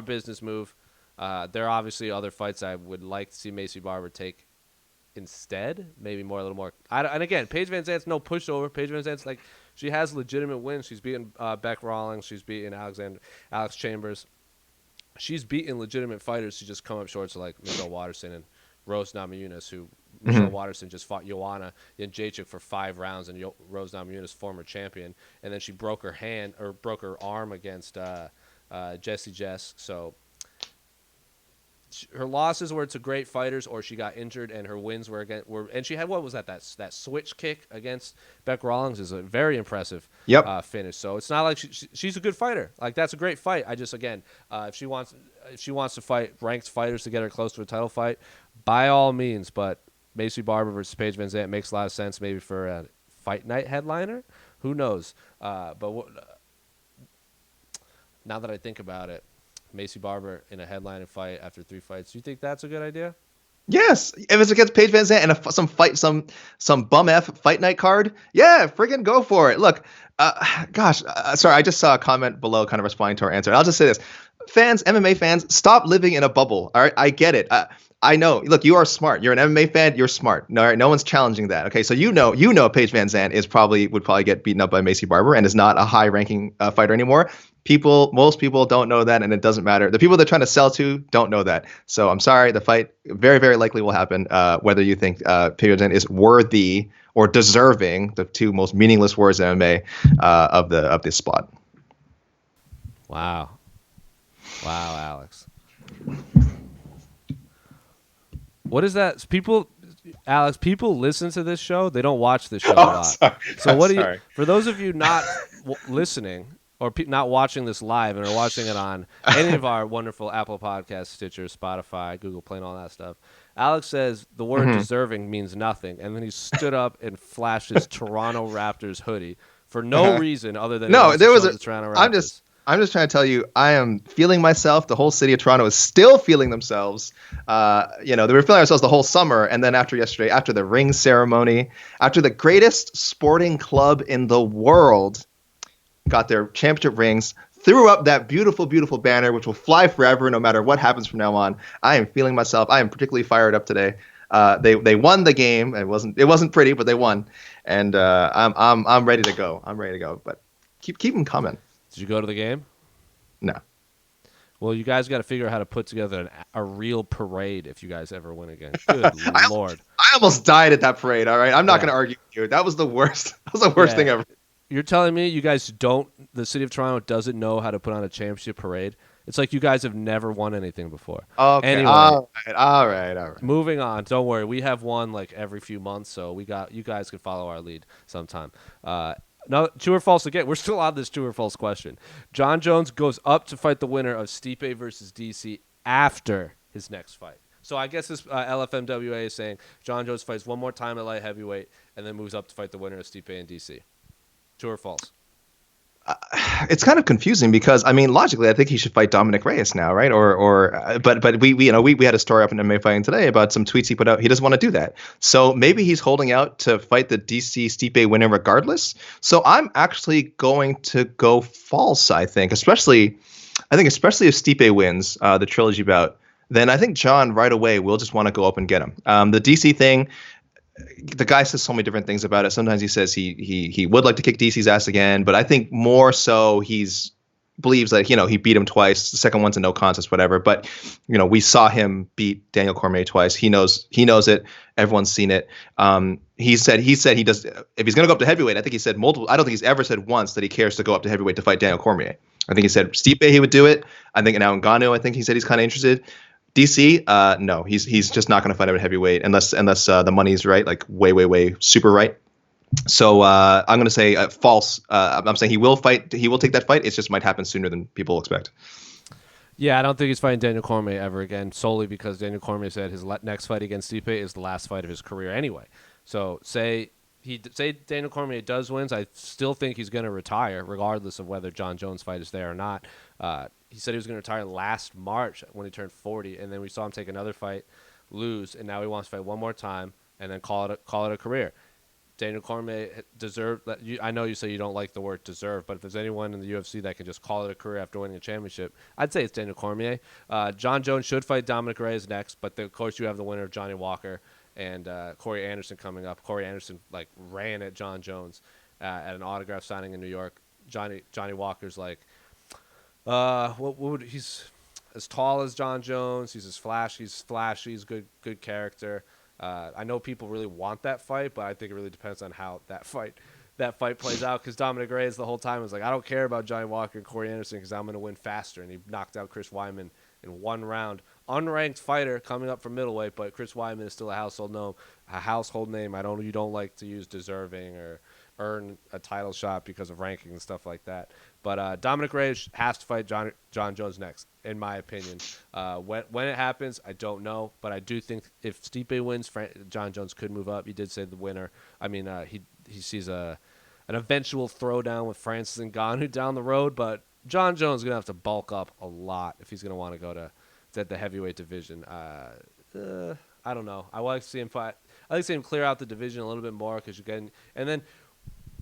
business move. There are obviously other fights I would like to see Macie Barber take instead. Maybe a little more. And again, Paige Vanzant's no pushover. Paige Vanzant's like, she has legitimate wins. She's beaten Beck Rawlings. She's beaten Alex Chambers. She's beaten legitimate fighters. She just come up short to like Michelle Waterson and Rose Namajunas, who Michelle Waterson just fought Joanna Jędrzejczyk for 5 rounds, and Rose Namajunas, former champion, and then she broke her arm against Jessie Jess. So her losses were to great fighters, or she got injured, and her wins were and she had, what was that switch kick against Beck Rawlings is a very impressive finish. So it's not like she's a good fighter. Like, that's a great fight. I just, again, if she wants to fight ranked fighters to get her close to a title fight, by all means. But Macie Barber versus Paige Vanzant makes a lot of sense, maybe for a fight night headliner. Who knows? Now that I think about it, Macie Barber in a headlining fight after 3 fights. Do you think that's a good idea? Yes, if it's against Paige Vanzant and some bum F fight night card, yeah, friggin' go for it. Look, sorry, I just saw a comment below, kind of responding to our answer. And I'll just say this: MMA fans, stop living in a bubble. All right, I get it. I know. Look, you are smart. You're an MMA fan. You're smart. No one's challenging that. Okay, so you know, Paige Vanzant would probably get beaten up by Macie Barber and is not a high-ranking fighter anymore. Most people don't know that, and it doesn't matter. The people they're trying to sell to don't know that. So I'm sorry. The fight very, very likely will happen. Whether you think Paige Vanzant is worthy or deserving, the 2 most meaningless words in MMA, of this spot. Wow, Alex. What is that? Alex, people listen to this show. They don't watch this show a lot. Sorry. So what do you? For those of you not listening or not watching this live and are watching it on any of our wonderful Apple Podcasts, Stitcher, Spotify, Google Play, and all that stuff, Alex says the word deserving means nothing, and then he stood up and flashed his Toronto Raptors hoodie for no reason other than the Toronto Raptors. I'm just trying to tell you, I am feeling myself. The whole city of Toronto is still feeling themselves. They were feeling ourselves the whole summer. And then after yesterday, after the ring ceremony, after the greatest sporting club in the world got their championship rings, threw up that beautiful, beautiful banner, which will fly forever no matter what happens from now on. I am feeling myself. I am particularly fired up today. They won the game. It wasn't pretty, but they won. And I'm ready to go. But keep them coming. Did you go to the game? No. Well, you guys got to figure out how to put together a real parade if you guys ever win again. Good Lord. I almost died at that parade, all right? I'm not going to argue with you. That was the worst. That was the worst thing ever. You're telling me you guys the city of Toronto doesn't know how to put on a championship parade? It's like you guys have never won anything before. Okay. Anyway, all right. Moving on. Don't worry. We have one like every few months, so you guys can follow our lead sometime. No, true or false again. We're still on this true or false question. Jon Jones goes up to fight the winner of Stipe versus DC after his next fight. So I guess this LFMWA is saying Jon Jones fights one more time at light heavyweight and then moves up to fight the winner of Stipe and DC. True or false? It's kind of confusing because, I mean, logically, I think he should fight Dominick Reyes now, right? But we had a story up in MMA Fighting today about some tweets he put out. He doesn't want to do that. So maybe he's holding out to fight the DC Stipe winner regardless. So I'm actually going to go false, I think, especially if Stipe wins the trilogy bout, then I think Jon right away will just want to go up and get him. The DC thing, the guy says so many different things about it. Sometimes he says he would like to kick DC's ass again, but I think more so believes that, he beat him twice. The second one's a no contest, whatever. But, we saw him beat Daniel Cormier twice. He knows it. Everyone's seen it. He said he does. If he's going to go up to heavyweight, I think he said multiple. I don't think he's ever said once that he cares to go up to heavyweight to fight Daniel Cormier. I think he said Stipe he would do it. I think now Ngannou, I think he said he's kind of interested. DC, no, he's just not going to fight at heavyweight unless the money's right, like way super right. So I'm going to say false. I'm saying he will fight. He will take that fight. It just might happen sooner than people expect. Yeah, I don't think he's fighting Daniel Cormier ever again, solely because Daniel Cormier said his next fight against Stipe is the last fight of his career anyway. So say Daniel Cormier does win, I still think he's going to retire, regardless of whether Jon Jones' fight is there or not. He said he was going to retire last March when he turned 40, and then we saw him take another fight, lose, and now he wants to fight one more time and then call it a career. Daniel Cormier deserved that. I know you say you don't like the word deserve, but if there's anyone in the UFC that can just call it a career after winning a championship, I'd say it's Daniel Cormier. Jon Jones should fight Dominick Reyes next, but of course you have the winner of Johnny Walker and Corey Anderson coming up. Corey Anderson ran at Jon Jones at an autograph signing in New York. Johnny Walker's he's as tall as Jon Jones. He's flashy. He's good character. I know people really want that fight, but I think it really depends on how that fight plays out. Because Dominick Reyes the whole time was like, I don't care about Johnny Walker and Corey Anderson because I'm going to win faster, and he knocked out Chris Weidman in one round. Unranked fighter coming up from middleweight, but Chris Weidman is still a household name. You don't like to use deserving or earn a title shot because of ranking and stuff like that. But Dominick Reyes has to fight Jon Jones next, in my opinion. When it happens, I don't know, but I do think if Stipe wins, Jon Jones could move up. He did say the winner. I mean, he sees an eventual throwdown with Francis Ngannou down the road, but Jon Jones is going to have to bulk up a lot if he's going to want to go to the heavyweight division. I don't know. I like to see him fight. I like to see him clear out the division a little bit more because you're getting – and then –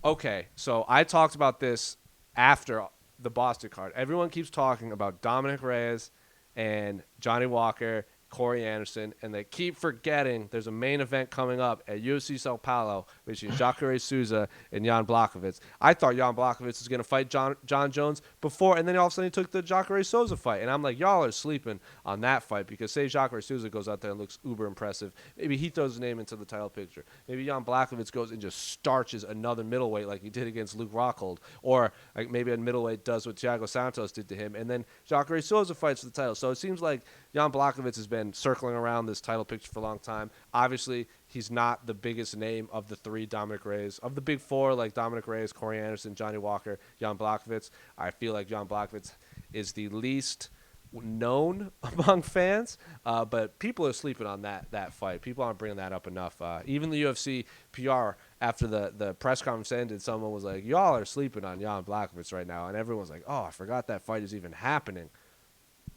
okay, so I talked about this after the Boston card. Everyone keeps talking about Dominick Reyes and Johnny Walker, Corey Anderson, and they keep forgetting there's a main event coming up at UFC Sao Paulo between Jacare Souza and Jan Blachowicz. I thought Jan Blachowicz was going to fight Jon Jones before, and then all of a sudden he took the Jacare Souza fight. And I'm like, y'all are sleeping on that fight because say Jacare Souza goes out there and looks uber impressive. Maybe he throws his name into the title picture. Maybe Jan Blachowicz goes and just starches another middleweight like he did against Luke Rockhold. Or like maybe a middleweight does what Thiago Santos did to him. And then Jacare Souza fights for the title. So it seems like Jan Blachowicz has been circling around this title picture for a long time. Obviously, he's not the biggest name of the three Dominick Reyes. Of the big four, like Dominick Reyes, Corey Anderson, Johnny Walker, Jan Blachowicz, I feel like Jan Blachowicz is the least known among fans, but people are sleeping on that fight. People aren't bringing that up enough. Even the UFC PR, after the press conference ended, someone was like, y'all are sleeping on Jan Blachowicz right now. And everyone's like, oh, I forgot that fight is even happening.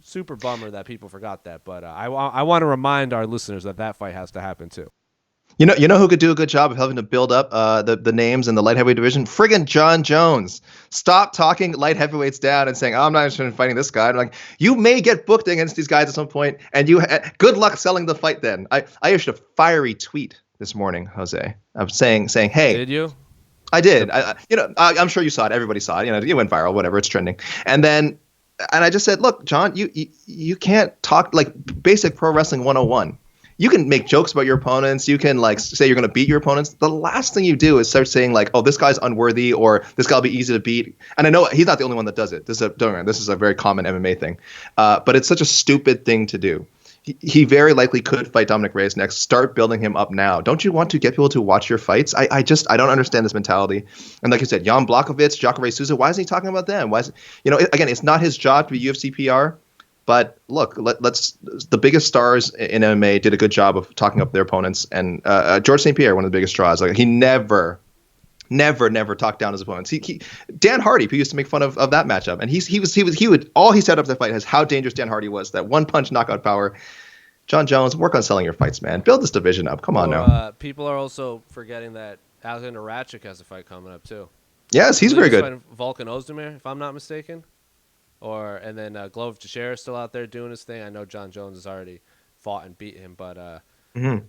Super bummer that people forgot that, but I want to remind our listeners that fight has to happen too. You know who could do a good job of helping to build up the names in the light heavyweight division? Friggin' Jon Jones. Stop talking light heavyweights down and saying, "Oh, I'm not interested in fighting this guy." I'm like, you may get booked against these guys at some point, and good luck selling the fight. Then I issued a fiery tweet this morning, Jose. I'm saying, hey, did you? I did. I'm sure you saw it. Everybody saw it. It went viral. Whatever, it's trending. And I just said, look, Jon, you can't talk like basic pro wrestling 101. You can make jokes about your opponents. You can say you're going to beat your opponents. The last thing you do is start saying oh, this guy's unworthy or this guy'll be easy to beat. And I know he's not the only one that does it. This is a very common MMA thing. But it's such a stupid thing to do. He very likely could fight Dominick Reyes next. Start building him up now. Don't you want to get people to watch your fights? I don't understand this mentality. And like you said, Jan Blachowicz, Jacare Souza, why isn't he talking about them? Why is again, it's not his job to be UFC PR. But look, the biggest stars in MMA did a good job of talking up their opponents. And George St. Pierre, one of the biggest draws, he never talked down his opponents. Dan Hardy, who used to make fun of that matchup, and he would all he said up the fight is how dangerous Dan Hardy was. That one punch knockout power. Jon Jones, work on selling your fights, man. Build this division up. Come on now. People are also forgetting that Alexander Ratchik has a fight coming up too. Yes, he's very good. Volkan Ozdemir, if I'm not mistaken. And then Glover Teixeira is still out there doing his thing. I know Jon Jones has already fought and beat him, but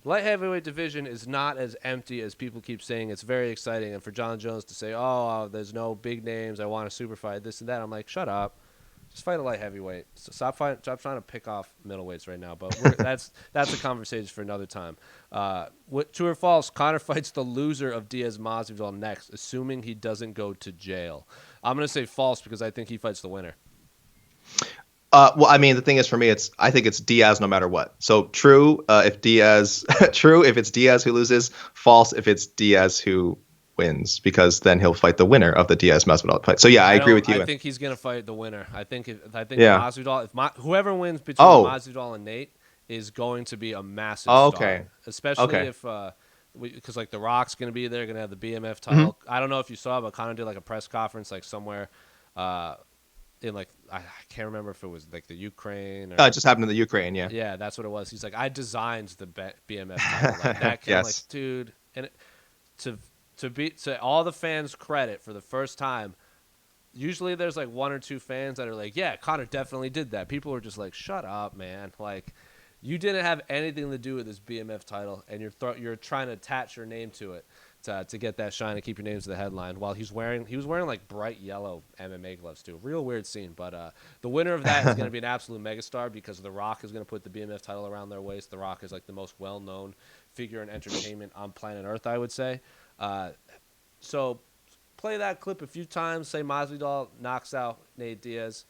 light heavyweight division is not as empty as people keep saying. It's very exciting, and for Jon Jones to say, "Oh, there's no big names. I want a super fight, this and that," I'm like, shut up. Just fight a light heavyweight. So stop trying to pick off middleweights right now. But that's a conversation for another time. True or false? Conor fights the loser of Diaz Masvidal next, assuming he doesn't go to jail. I'm gonna say false because I think he fights the winner. Well, I mean, the thing is, for me, I think it's Diaz no matter what. So true if Diaz, true if it's Diaz who loses. False if it's Diaz who wins, because then he'll fight the winner of the Diaz Masvidal fight. So yeah, I agree with you. I think he's gonna fight the winner. I think Yeah. Masvidal, whoever wins between Oh. Masvidal and Nate is going to be a massive Oh, star, okay. especially Okay. if because like The Rock's gonna be there, gonna have the BMF Hmm. title. I don't know if you saw, but Conor did like a press conference like somewhere in like I can't remember if it was like the Ukraine or It just happened in the Ukraine. Yeah. yeah, that's what it was. He's like, I designed the BMF title like that. I'm like, Yes. dude, and to all the fans' credit for the first time. Usually there's like one or two fans that are like, yeah, Conor definitely did that. People are just like, shut up, man. Like, you didn't have anything to do with this BMF title, and you're trying to attach your name to it to get that shine and keep your name to the headline. While he was wearing like bright yellow MMA gloves too. Real weird scene. But the winner of that is going to be an absolute megastar because The Rock is going to put the BMF title around their waist. The Rock is like the most well-known figure in entertainment on planet Earth, I would say. So play that clip a few times. Say Masvidal knocks out Nate Diaz.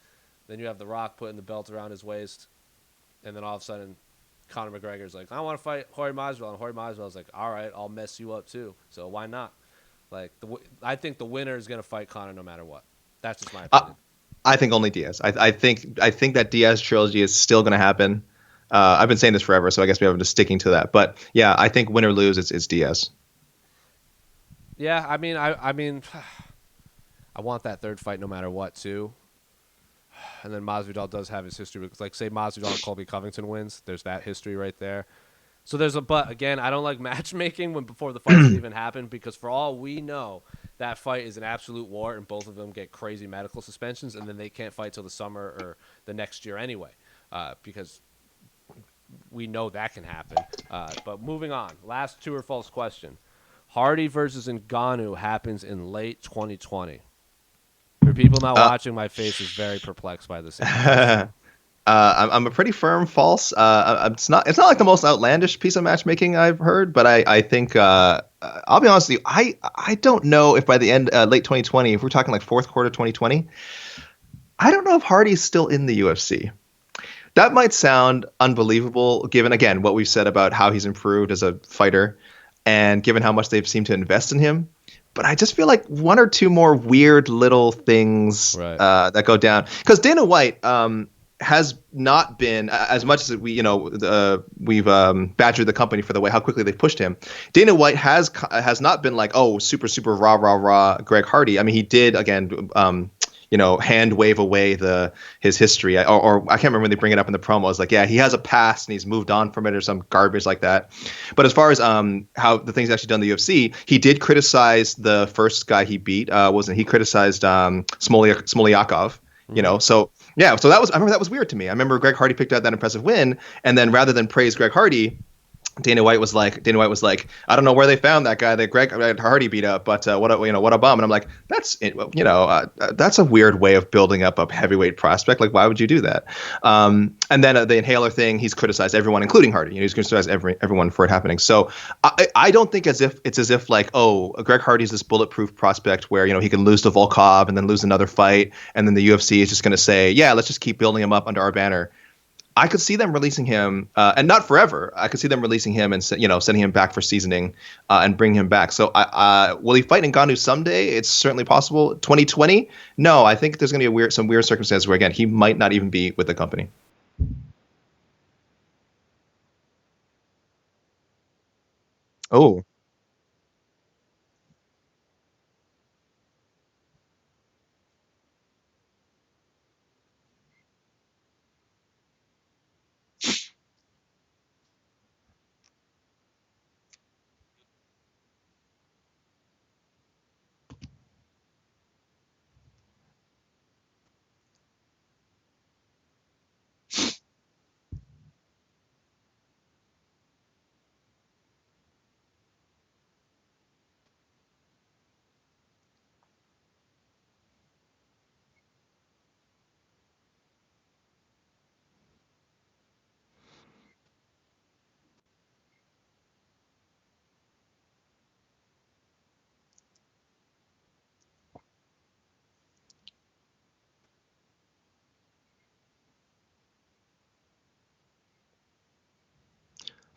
Then you have The Rock putting the belt around his waist. And then all of a sudden, Conor McGregor's like, I want to fight Jorge Masvidal. And Jorge Masvidal's like, all right, I'll mess you up too. So why not? Like, I think the winner is going to fight Conor no matter what. That's just my opinion. I think only Diaz. I think that Diaz trilogy is still going to happen. I've been saying this forever, so I guess we have to sticking to that. But yeah, I think win or lose, it's Diaz. Yeah, I mean, I want that third fight no matter what too. And then Masvidal does have his history. Like, say Masvidal and Colby Covington wins. There's that history right there. So but again, I don't like matchmaking before the fights even happen because for all we know, that fight is an absolute war and both of them get crazy medical suspensions and then they can't fight till the summer or the next year anyway because we know that can happen. But moving on, last true or false question. Hardy versus Ngannou happens in late 2020. For people not watching, my face is very perplexed by this. I'm a pretty firm false. It's not like the most outlandish piece of matchmaking I've heard, but I think I'll be honest with you. I don't know if by the end late 2020, if we're talking like fourth quarter 2020, I don't know if Hardy's still in the UFC. That might sound unbelievable, given again what we've said about how he's improved as a fighter, and given how much they've seemed to invest in him. But I just feel like one or two more weird little things Right. that go down. Because Dana White has not been, as much as we've badgered the company for the way how quickly they've pushed him. Dana White has not been like, oh, super super rah rah rah Greg Hardy. I mean, he did again. Hand wave away his history, or I can't remember when they bring it up in the promo. It's like, yeah, he has a past and he's moved on from it or some garbage like that. But as far as how the things actually done in the UFC, he did criticize the first guy he beat. Wasn't he criticized Smoliakov? So yeah, so I remember that was weird to me. I remember Greg Hardy picked out that impressive win, and then rather than praise Greg Hardy, Dana White was like, I don't know where they found that guy that Greg Hardy beat up, but what a bum. And I'm like, that's a weird way of building up a heavyweight prospect. Like, why would you do that? And then the inhaler thing, he's criticized everyone, including Hardy. He's criticized everyone for it happening. So I don't think it's as if like, oh, Greg Hardy's this bulletproof prospect where he can lose to Volkov and then lose another fight, and then the UFC is just going to say, yeah, let's just keep building him up under our banner. I could see them releasing him, and not forever. I could see them releasing him and sending him back for seasoning and bring him back. So, will he fight Ngannou someday? It's certainly possible. 2020? No, I think there's going to be some weird circumstances where again he might not even be with the company. Oh.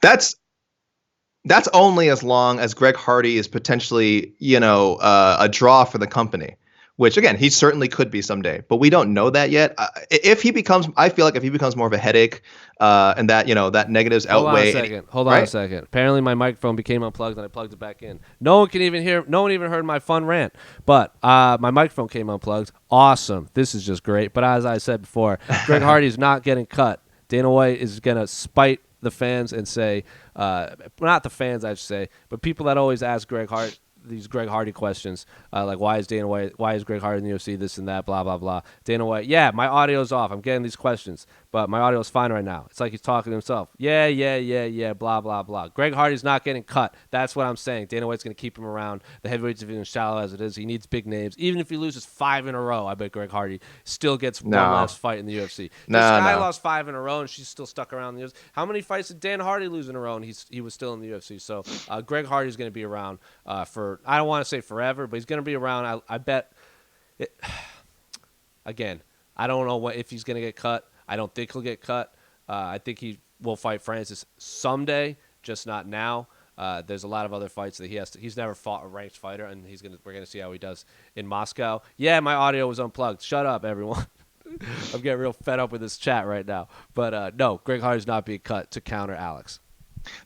That's that's only as long as Greg Hardy is potentially, a draw for the company, which again, he certainly could be someday, but we don't know that yet. I feel like if he becomes more of a headache, and that negatives outweigh. Hold on a Right? second. Apparently, my microphone became unplugged, and I plugged it back in. No one can even hear. No one even heard my fun rant. But my microphone came unplugged. Awesome. This is just great. But as I said before, Greg Hardy's not getting cut. Dana White is gonna spite the fans and say, not the fans, I should say, but people that always ask these Greg Hardy questions, like why is Greg Hardy in the UFC, this and that, blah, blah, blah. Dana White, yeah, my audio's off. I'm getting these questions, but my audio's fine right now. It's like he's talking to himself. Yeah, blah, blah, blah. Greg Hardy's not getting cut. That's what I'm saying. Dana White's going to keep him around. The heavyweight division is shallow as it is. He needs big names. Even if he loses 5 in a row, I bet Greg Hardy still gets one last fight in the UFC. This guy lost 5 in a row, and she's still stuck around in the UFC. How many fights did Dan Hardy lose in a row, and he was still in the UFC? So Greg Hardy's going to be around for, I don't want to say forever, but he's going to be around. I bet. Again, I don't know if he's going to get cut. I don't think he'll get cut. I think he will fight Francis someday, just not now. There's a lot of other fights that he's never fought a ranked fighter, and we're gonna see how he does in Moscow. Yeah, my audio was unplugged. Shut up, everyone. I'm getting real fed up with this chat right now. But no, Greg Hardy's not being cut to counter Alex.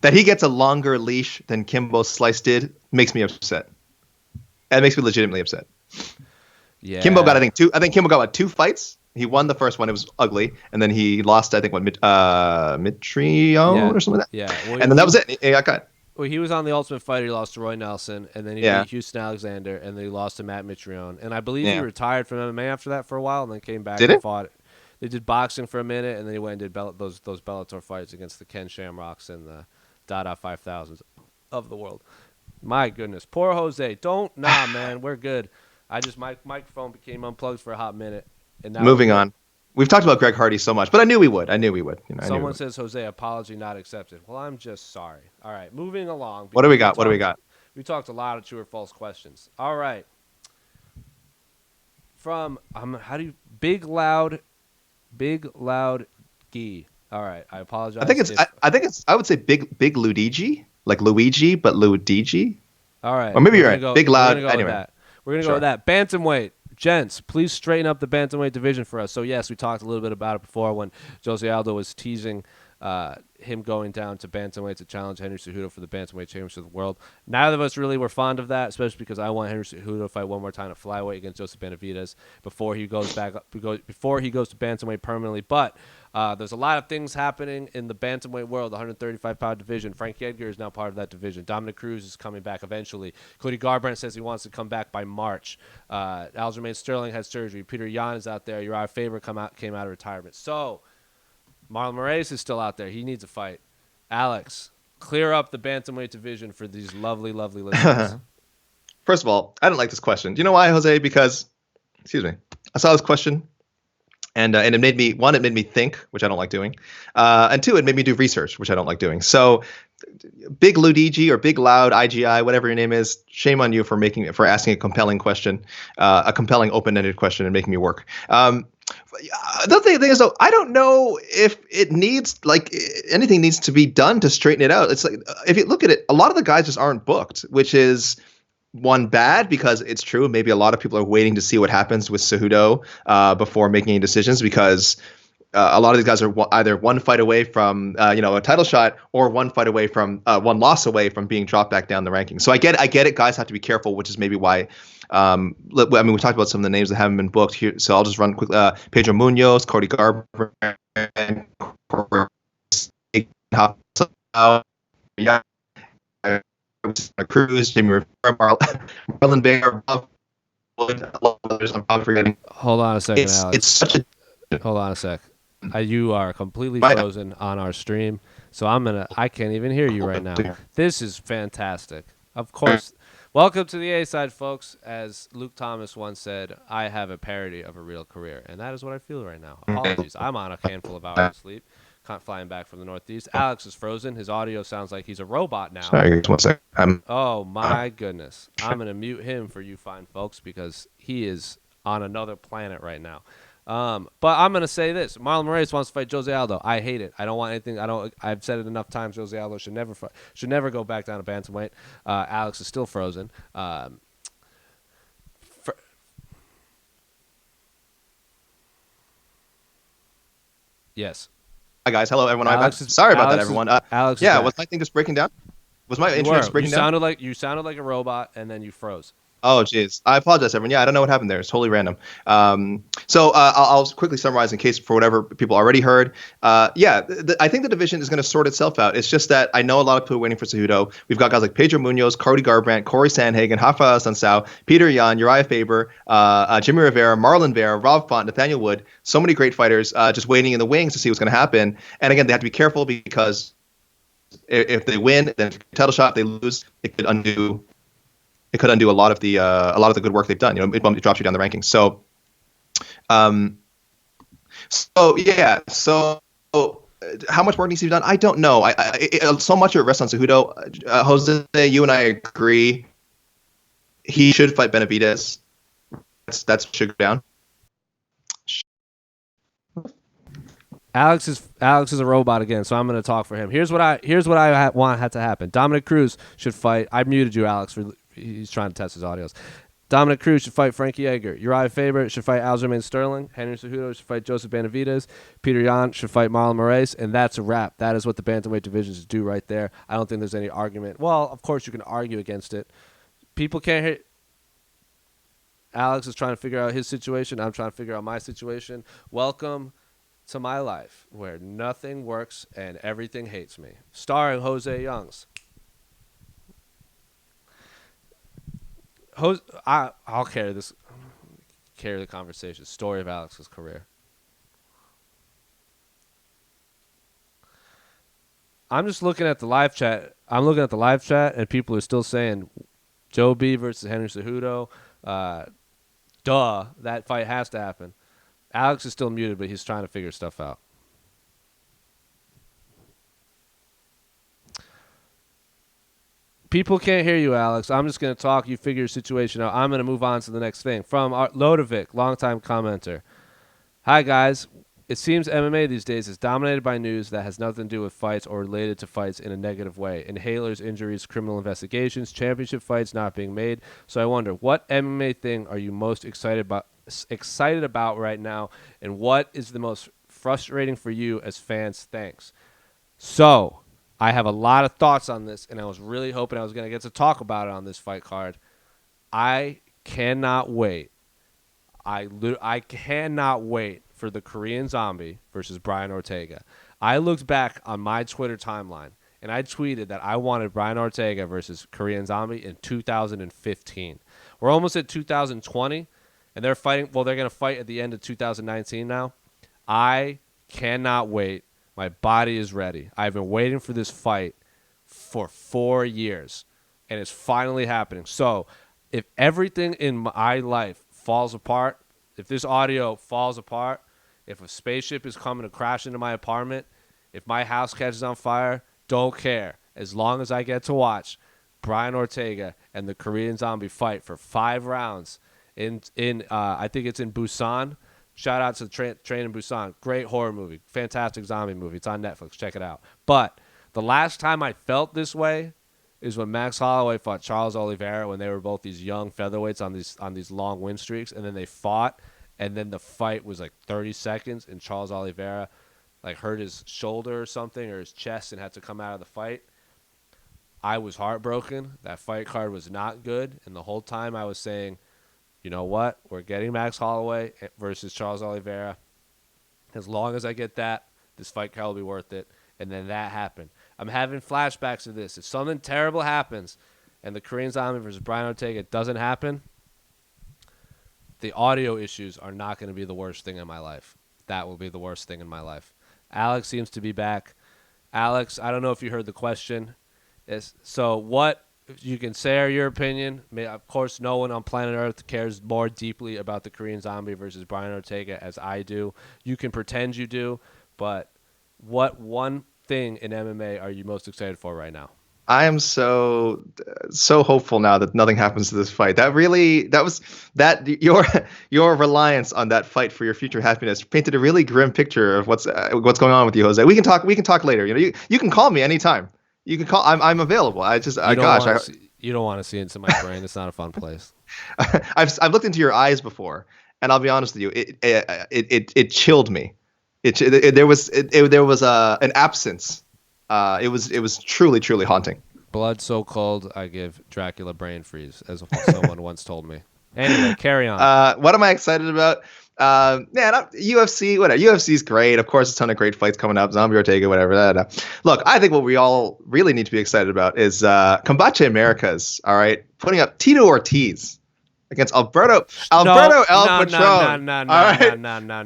That he gets a longer leash than Kimbo Slice did makes me upset. That makes me legitimately upset. Yeah. Kimbo got, I think Kimbo got 2 fights. He won the first one. It was ugly. And then he lost, I think, Mitrione or something like that. Yeah. Well, and then that was it. He got cut. Well, he was on the Ultimate Fighter. He lost to Roy Nelson, and then he beat Houston Alexander, and then he lost to Matt Mitrione. And I believe he retired from MMA after that for a while, and then came back and fought. They did boxing for a minute, and then he went and did those Bellator fights against the Ken Shamrocks and the Dada 5000s of the world. My goodness. Poor Jose. Nah, man. We're good. My microphone became unplugged for a hot minute. And now moving on. We've talked about Greg Hardy so much, but I knew we would. Someone says, Jose, apology not accepted. Well, I'm just sorry. All right, moving along. What do we got? We talked a lot of true or false questions. All right. From Big Loud Gee. All right, I apologize. I would say Big Luigi, like Luigi, but Luigi. All right. Or maybe you're right. Big Loud. Anyway, we're gonna go with that. Bantamweight. Gents, please straighten up the bantamweight division for us. So, yes, we talked a little bit about it before when José Aldo was teasing him going down to bantamweight to challenge Henry Cejudo for the bantamweight championship of the world. Neither of us really were fond of that, especially because I want Henry Cejudo to fight one more time at flyweight against Joseph Benavidez before he goes to bantamweight permanently. But there's a lot of things happening in the bantamweight world, the 135-pound division. Frankie Edgar is now part of that division. Dominick Reyes is coming back eventually. Cody Garbrandt says he wants to come back by March. Aljamain Sterling had surgery. Peter Yan is out there. Uriah Faber came out of retirement. So Marlon Moraes is still out there. He needs a fight. Alex, clear up the bantamweight division for these lovely, lovely listeners. First of all, I didn't like this question. Do you know why, Jose? Because, I saw this question, and it made me think, which I don't like doing, and 2, it made me do research, which I don't like doing. So, Big Luigi or Big Loud IGI, whatever your name is, shame on you for asking a compelling question, a compelling open-ended question, and making me work. The thing is, though, I don't know if it needs anything needs to be done to straighten it out. It's like, if you look at it, a lot of the guys just aren't booked, which is one bad, because it's true. Maybe a lot of people are waiting to see what happens with Cejudo before making any decisions, because a lot of these guys are either one fight away from a title shot, or one fight away from one loss away from being dropped back down the rankings. So I get it. Guys have to be careful, which is maybe why. We talked about some of the names that haven't been booked here, so I'll just run quick. Pedro Munoz, Cody Garbrandt, Cruz, Jimmy Rivera, Marlon Bayer. I'm probably forgetting. Hold on a second, Alex. It's such a. Hold on a sec. You are completely frozen on our stream, so I can't even hear you right now. This is fantastic. Of course. Welcome to the A-side, folks. As Luke Thomas once said, I have a parody of a real career, and that is what I feel right now. Apologies. I'm on a handful of hours of sleep. Flying back from the Northeast. Alex is frozen. His audio sounds like he's a robot now. Sorry, just 1 sec. Oh, my goodness. I'm going to mute him for you fine folks, because he is on another planet right now. But I'm gonna say this: Marlon Moraes wants to fight Jose Aldo. I hate it. I don't want anything. I don't. I've said it enough times. Jose Aldo should never fight, should never go back down to bantamweight. Alex is still frozen. For, yes. Hi guys, hello everyone. Alex is, Sorry about that, Alex is, everyone. Alex is Yeah, back. was my thing just breaking down? Was my You internet were. just breaking down? You sounded like a robot, and then you froze. Oh, jeez. I apologize, everyone. Yeah, I don't know what happened there. It's totally random. So I'll quickly summarize in case for whatever people already heard. I think the division is going to sort itself out. It's just that I know a lot of people are waiting for Cejudo. We've got guys like Pedro Munoz, Cody Garbrandt, Corey Sandhagen, Rafael Sansao, Peter Yan, Uriah Faber, Jimmy Rivera, Marlon Vera, Rob Font, Nathaniel Wood. So many great fighters just waiting in the wings to see what's going to happen. And again, they have to be careful because if they win, then title shot. If they lose, it could undo a lot of the good work they've done. It drops you down the rankings. So how much work needs to be done? I don't know. So much of it rests on Cejudo. Jose, you and I agree. He should fight Benavidez. That's should go down. Alex is a robot again, so I'm going to talk for him. Here's what I want had to happen. Dominick Cruz should fight. I muted you, Alex. He's trying to test his audios. Dominick Cruz should fight Frankie Edgar. Uriah Faber should fight Aljamain Sterling. Henry Cejudo should fight Joseph Benavidez. Peter Yan should fight Marlon Moraes, and that's a wrap. That is what the bantamweight divisions do right there. I don't think there's any argument. Well, of course you can argue against it. People can't hear. Alex is trying to figure out his situation. I'm trying to figure out my situation. Welcome to my life, where nothing works and everything hates me. Starring Jose Youngs. I'll carry the conversation. Story of Alex's career. I'm just looking at the live chat. I'm looking at the live chat, and people are still saying Joe B versus Henry Cejudo. That fight has to happen. Alex is still muted, but he's trying to figure stuff out. People can't hear you, Alex. I'm just going to talk. You figure your situation out. I'm going to move on to the next thing. From ArtLoVic, longtime commenter. Hi, guys. It seems MMA these days is dominated by news that has nothing to do with fights or related to fights in a negative way. Inhalers, injuries, criminal investigations, championship fights not being made. So I wonder, what MMA thing are you most excited about right now, and what is the most frustrating for you as fans? Thanks. So I have a lot of thoughts on this, and I was really hoping I was going to get to talk about it on this fight card. I cannot wait. I cannot wait for the Korean Zombie versus Brian Ortega. I looked back on my Twitter timeline, and I tweeted that I wanted Brian Ortega versus Korean Zombie in 2015. We're almost at 2020, and they're fighting. Well, they're going to fight at the end of 2019 now. I cannot wait. My body is ready. I've been waiting for this fight for 4 years, and it's finally happening. So if everything in my life falls apart, if this audio falls apart, if a spaceship is coming to crash into my apartment, if my house catches on fire, don't care. As long as I get to watch Brian Ortega and the Korean Zombie fight for 5 rounds in I think it's in Busan. Shout out to Train in Busan. Great horror movie. Fantastic zombie movie. It's on Netflix. Check it out. But the last time I felt this way is when Max Holloway fought Charles Oliveira, when they were both these young featherweights on these long win streaks, and then they fought, and then the fight was like 30 seconds, and Charles Oliveira like hurt his shoulder or something, or his chest, and had to come out of the fight. I was heartbroken. That fight card was not good, and the whole time I was saying, you know what? We're getting Max Holloway versus Charles Oliveira. As long as I get that, this fight card will be worth it. And then that happened. I'm having flashbacks of this. If something terrible happens and the Korean Zombie versus Brian Ortega doesn't happen, the audio issues are not going to be the worst thing in my life. That will be the worst thing in my life. Alex seems to be back. Alex, I don't know if you heard the question. So what... You can share your opinion. Of course, no one on planet Earth cares more deeply about the Korean Zombie versus Brian Ortega as I do. You can pretend you do, but what one thing in MMA are you most excited for right now? I am so hopeful now that nothing happens to this fight. Your reliance on that fight for your future happiness painted a really grim picture of what's going on with you, Jose. We can talk later. You can call me anytime. You can call. I'm available. You don't want to see into my brain. It's not a fun place. I've looked into your eyes before, and I'll be honest with you. It chilled me. There was an absence. It was truly haunting. Blood so cold, I give Dracula brain freeze, as someone once told me. Anyway, carry on. What am I excited about? UFC, whatever. UFC's great. Of course, a ton of great fights coming up. Zombie Ortega, whatever. Look, I think what we all really need to be excited about is Combate Americas. All right, putting up Tito Ortiz against Alberto El Patron.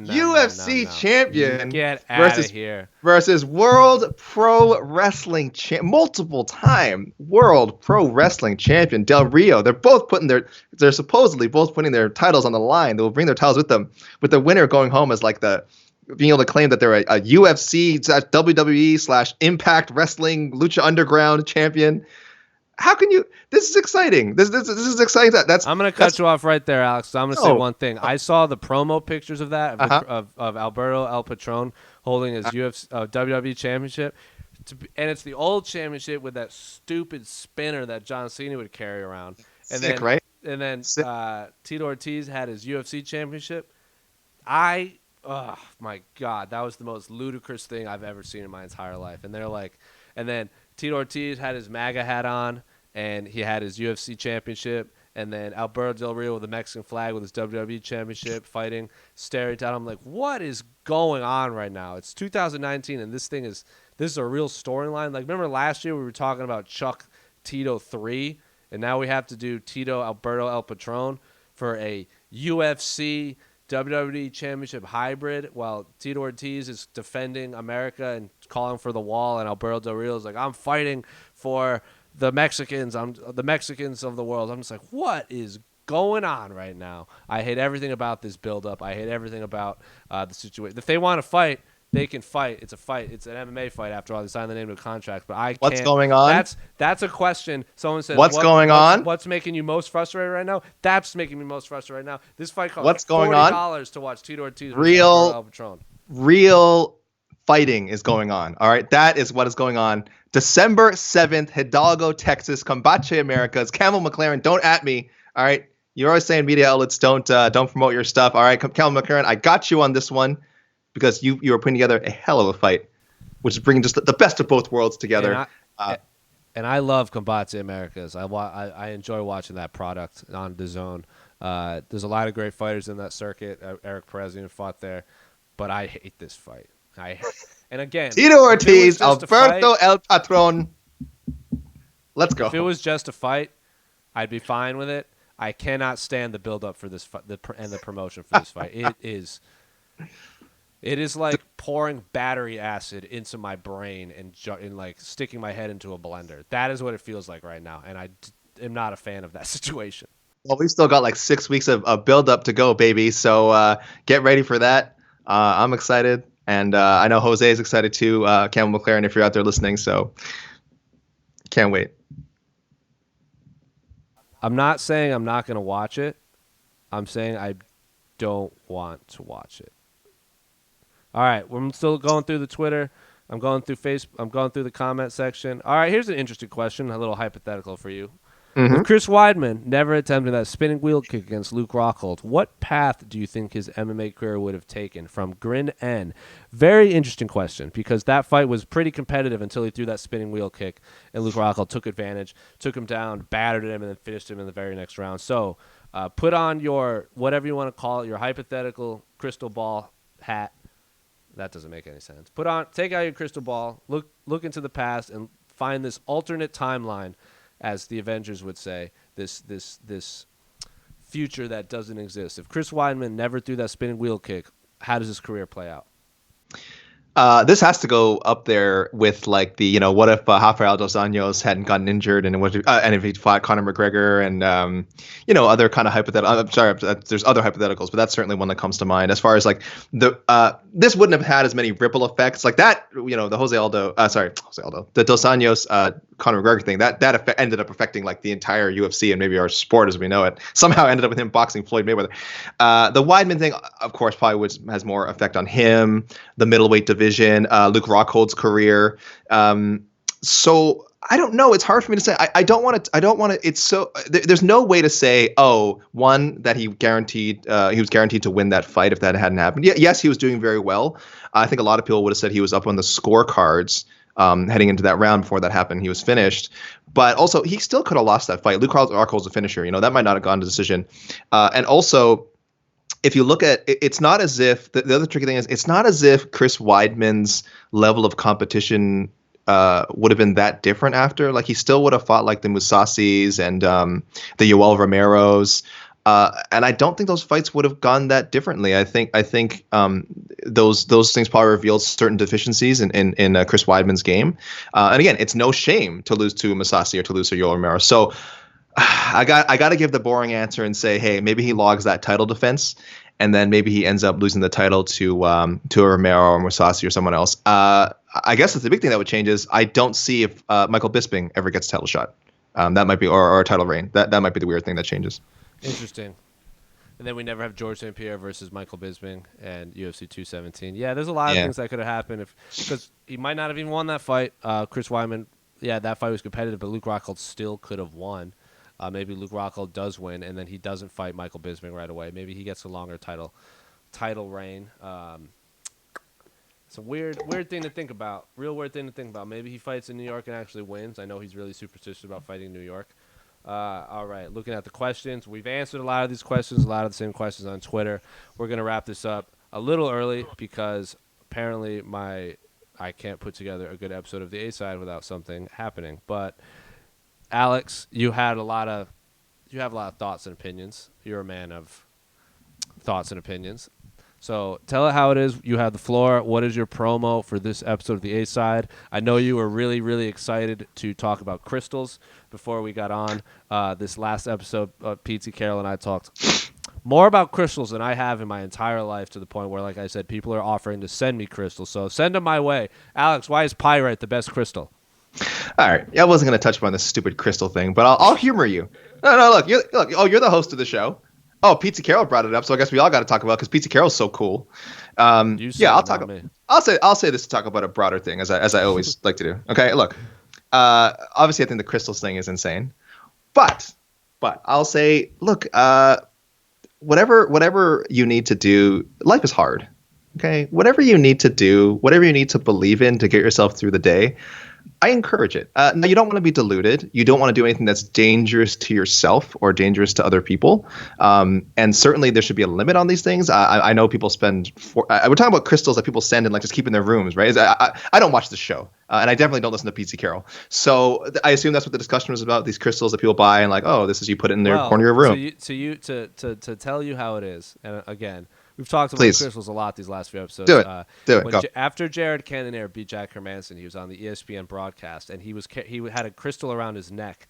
UFC champion. Get out of here. Versus World Pro Wrestling multiple time World Pro Wrestling champion Del Rio. They're supposedly both putting their titles on the line. They will bring their titles with them, with the winner going home as like being able to claim that they're a UFC WWE / Impact Wrestling Lucha Underground champion. How can you? This is exciting. This is exciting. I'm going to cut you off right there, Alex. So I'm going to say one thing. I saw the promo pictures of that of Alberto El Patron holding his WWE championship, and it's the old championship with that stupid spinner that John Cena would carry around. And Sick, right? And then Tito Ortiz had his UFC championship. Oh my God, that was the most ludicrous thing I've ever seen in my entire life. And then Tito Ortiz had his MAGA hat on, and he had his UFC championship. And then Alberto Del Rio with the Mexican flag with his WWE championship fighting, staring down. I'm like, what is going on right now? It's 2019, and this is a real storyline. Like, remember last year we were talking about Chuck Tito 3, and now we have to do Tito Alberto El Patron for a UFC WWE Championship hybrid, while Tito Ortiz is defending America and calling for the wall, and Alberto Del Rio is like, I'm fighting for the Mexicans. I'm the Mexicans of the world. I'm just like, what is going on right now? I hate everything about this build-up. I hate everything about the situation. If they want to fight, they can fight. It's a fight. It's an MMA fight after all. They signed the name of the contract, but I can't. What's going on? That's a question. Someone said, What's going on? What's making you most frustrated right now? That's making me most frustrated right now. This fight cost What's going on? $40 to watch Tito Ortiz. Real fighting is going on. All right, that is what is going on. December 7th, Hidalgo, Texas. Combate Americas. Camel McLaren, don't at me. All right, you're always saying media outlets don't promote your stuff. All right, Camel McLaren, I got you on this one, because you were putting together a hell of a fight, which is bringing just the best of both worlds together. And I love Combate Americas. I enjoy watching that product on DAZN. There's a lot of great fighters in that circuit. Eric Perez even fought there, but I hate this fight. And again, Tito Ortiz, Alberto El Patron. Let's go. If it was just a fight, I'd be fine with it. I cannot stand the build up for this fight and the promotion for this fight. It is like pouring battery acid into my brain and like sticking my head into a blender. That is what it feels like right now, and I am not a fan of that situation. Well, we've still got like 6 weeks of build-up to go, baby, so get ready for that. I'm excited, and I know Jose is excited too, Camel McLaren, if you're out there listening, so can't wait. I'm not saying I'm not going to watch it. I'm saying I don't want to watch it. All right, we're still going through the Twitter. I'm going through Facebook. I'm going through the comment section. All right, here's an interesting question, a little hypothetical for you. Mm-hmm. With Chris Weidman never attempting that spinning wheel kick against Luke Rockhold, what path do you think his MMA career would have taken? From Grin N. Very interesting question, because that fight was pretty competitive until he threw that spinning wheel kick, and Luke Rockhold took advantage, took him down, battered him, and then finished him in the very next round. So put on your, whatever you want to call it, your hypothetical crystal ball hat. That doesn't make any sense. Take out your crystal ball, look into the past, and find this alternate timeline, as the Avengers would say, this future that doesn't exist. If Chris Weidman never threw that spinning wheel kick, how does his career play out? This has to go up there with like the, what if Rafael dos Anjos hadn't gotten injured and if he fought Conor McGregor and other kind of hypothetical. I'm sorry, there's other hypotheticals, but that's certainly one that comes to mind. As far as like this wouldn't have had as many ripple effects like that. The the dos Anjos Conor McGregor thing, that ended up affecting like the entire UFC and maybe our sport as we know it. Somehow ended up with him boxing Floyd Mayweather. The Weidman thing, of course, probably has more effect on him. The middleweight division, Luke Rockhold's career. So I don't know. It's hard for me to say. I don't want to. It's so there's no way to say. Oh, one that he was guaranteed to win that fight if that hadn't happened. Yes, he was doing very well. I think a lot of people would have said he was up on the scorecards heading into that round before that happened. He was finished, but also he still could have lost that fight. Luke Rockhold's a finisher. That might not have gone to decision. And also, if you look at it, it's not as if the other tricky thing is it's not as if Chris Weidman's level of competition would have been that different after. Like he still would have fought like the Musasis and the Yoel Romeros. And I don't think those fights would have gone that differently. I think those things probably revealed certain deficiencies in Chris Weidman's game. And again, it's no shame to lose to Musasi or to lose to Yoel Romero. So I got to give the boring answer and say, hey, maybe he logs that title defense, and then maybe he ends up losing the title to a Romero or Musasi or someone else. I guess that's the big thing that would change is I don't see if Michael Bisping ever gets a title shot. That might be or a title reign. That might be the weird thing that changes. Interesting. And then we never have George St. Pierre versus Michael Bisping and UFC 217. Yeah, there's a lot of things that could have happened because he might not have even won that fight. Chris Weidman, that fight was competitive, but Luke Rockhold still could have won. Maybe Luke Rockhold does win, and then he doesn't fight Michael Bisping right away. Maybe he gets a longer title reign. It's a weird thing to think about. Real weird thing to think about. Maybe he fights in New York and actually wins. I know he's really superstitious about fighting in New York. All right, looking at the questions. We've answered a lot of these questions, a lot of the same questions on Twitter. We're going to wrap this up a little early because apparently I can't put together a good episode of the A-Side without something happening. But Alex, you have a lot of thoughts and opinions. You're a man of thoughts and opinions. So tell it how it is. You have the floor. What is your promo for this episode of the A-Side? I know you were really, really excited to talk about crystals before we got on. This last episode, Pete Carroll and I talked more about crystals than I have in my entire life, to the point where, like I said, people are offering to send me crystals. So send them my way. Alex, why is pyrite the best crystal? All right. I wasn't going to touch upon this stupid crystal thing, but I'll humor you. No, look. You're the host of the show. Oh, Pete Carroll brought it up, so I guess we all got to talk about it because Pete Carroll's so cool. I'll talk. I'll say this to talk about a broader thing, as I always like to do. Okay, look. Obviously, I think the crystals thing is insane, but I'll say, look. Whatever you need to do, life is hard. Okay, whatever you need to do, whatever you need to believe in to get yourself through the day, I encourage it. Now, you don't want to be deluded. You don't want to do anything that's dangerous to yourself or dangerous to other people. And certainly there should be a limit on these things. I know people spend we're talking about crystals that people send and like just keep in their rooms, right? I don't watch the show. And I definitely don't listen to Pete Carroll. So I assume that's what the discussion was about, these crystals that people buy and like, oh, this is you put it in their corner of your room. To tell you how it is, and again, we've talked about crystals a lot these last few episodes. Do it. Go. After Jared Cannonier beat Jack Hermanson, he was on the ESPN broadcast, and he had a crystal around his neck.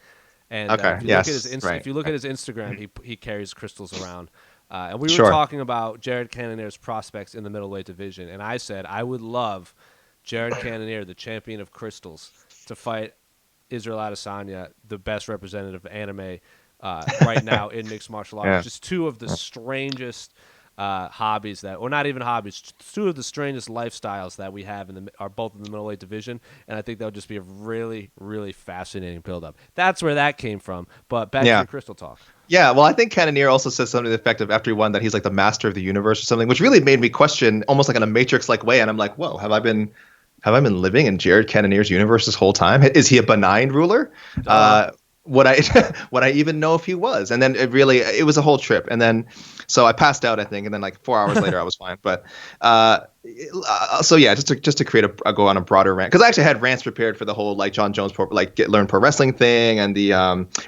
And if you look at his Instagram, he carries crystals around. And we were talking about Jared Cannonier's prospects in the middleweight division, and I said I would love Jared Cannonier, the champion of crystals, to fight Israel Adesanya, the best representative of anime right now in mixed martial arts. Yeah. Just two of the strangest hobbies or not even hobbies, two of the strangest lifestyles that we have are both in the middleweight division, and I think that would just be a really, really fascinating build-up. That's where that came from. But back to the crystal talk. Yeah, well, I think Cannonier also says something to the effect of after he won that he's like the master of the universe or something, which really made me question almost like in a Matrix-like way. And I'm like, whoa, have I been living in Jared Cannonier's universe this whole time? Is he a benign ruler? Would I even know if he was? And then it was a whole trip. And then, so I passed out, I think. And then like 4 hours later, I was fine. But just to create go on a broader rant, because I actually had rants prepared for the whole like Jon Jones learn pro wrestling thing and the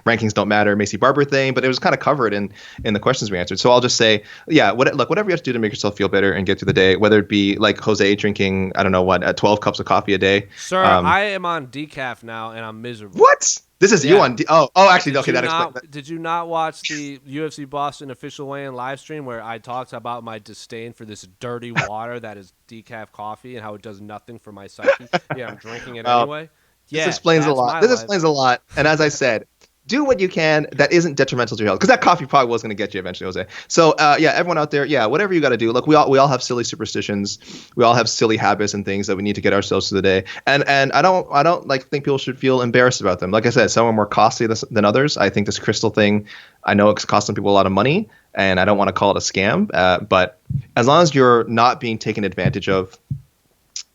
rankings don't matter Macie Barber thing, but it was kind of covered in the questions we answered. So I'll just say, whatever you have to do to make yourself feel better and get through the day, whether it be like José drinking 12 cups of coffee a day. Sir, I am on decaf now and I'm miserable. What? This is you on actually, okay, that explains that. Did you not watch the UFC Boston official weigh-in live stream where I talked about my disdain for this dirty water that is decaf coffee and how it does nothing for my psyche? Yeah, I'm drinking it anyway. This Yeah, explains a that's lot. my This life. explains a lot. And as I said, do what you can that isn't detrimental to your health, because that coffee probably was going to get you eventually, Jose. So yeah, everyone out there, yeah, whatever you got to do. Look, we all have silly superstitions, we all have silly habits and things that we need to get ourselves through the day. And I don't like think people should feel embarrassed about them. Like I said, some are more costly than others. I think this crystal thing, I know it's costing people a lot of money, and I don't want to call it a scam. But as long as you're not being taken advantage of,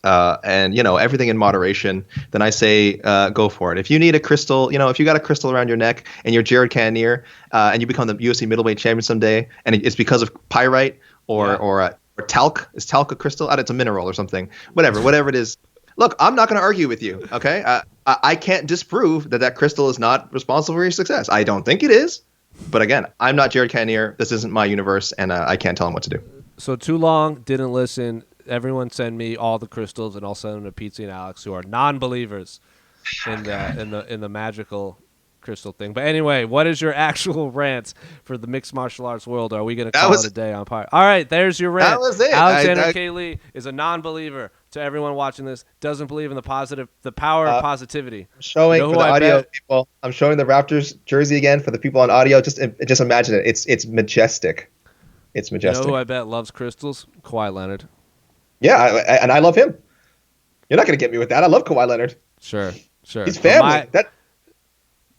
and everything in moderation, then I say go for it. If you need a crystal, if you got a crystal around your neck and you're Jared Cannonier, and you become the UFC middleweight champion someday, and it's because of pyrite or talc. Is talc a crystal? It's a mineral or something. Whatever it is. Look, I'm not going to argue with you. Okay, I can't disprove that crystal is not responsible for your success. I don't think it is, but again, I'm not Jared Cannonier. This isn't my universe, and I can't tell him what to do. So too long, didn't listen. Everyone send me all the crystals, and I'll send them to Pizza and Alex, who are non-believers in the magical crystal thing. But anyway, what is your actual rant for the mixed martial arts world? Are we going to call it a day on Pyre? All right, there's your rant. That was it. Alexander K. Lee is a non-believer. To everyone watching this, doesn't believe in the power of positivity. I'm showing for the audio people. I'm showing the Raptors jersey again for the people on audio. Just imagine it. It's majestic. It's majestic. You know who I bet loves crystals? Kawhi Leonard. Yeah, and I love him. You're not going to get me with that. I love Kawhi Leonard. Sure. He's family.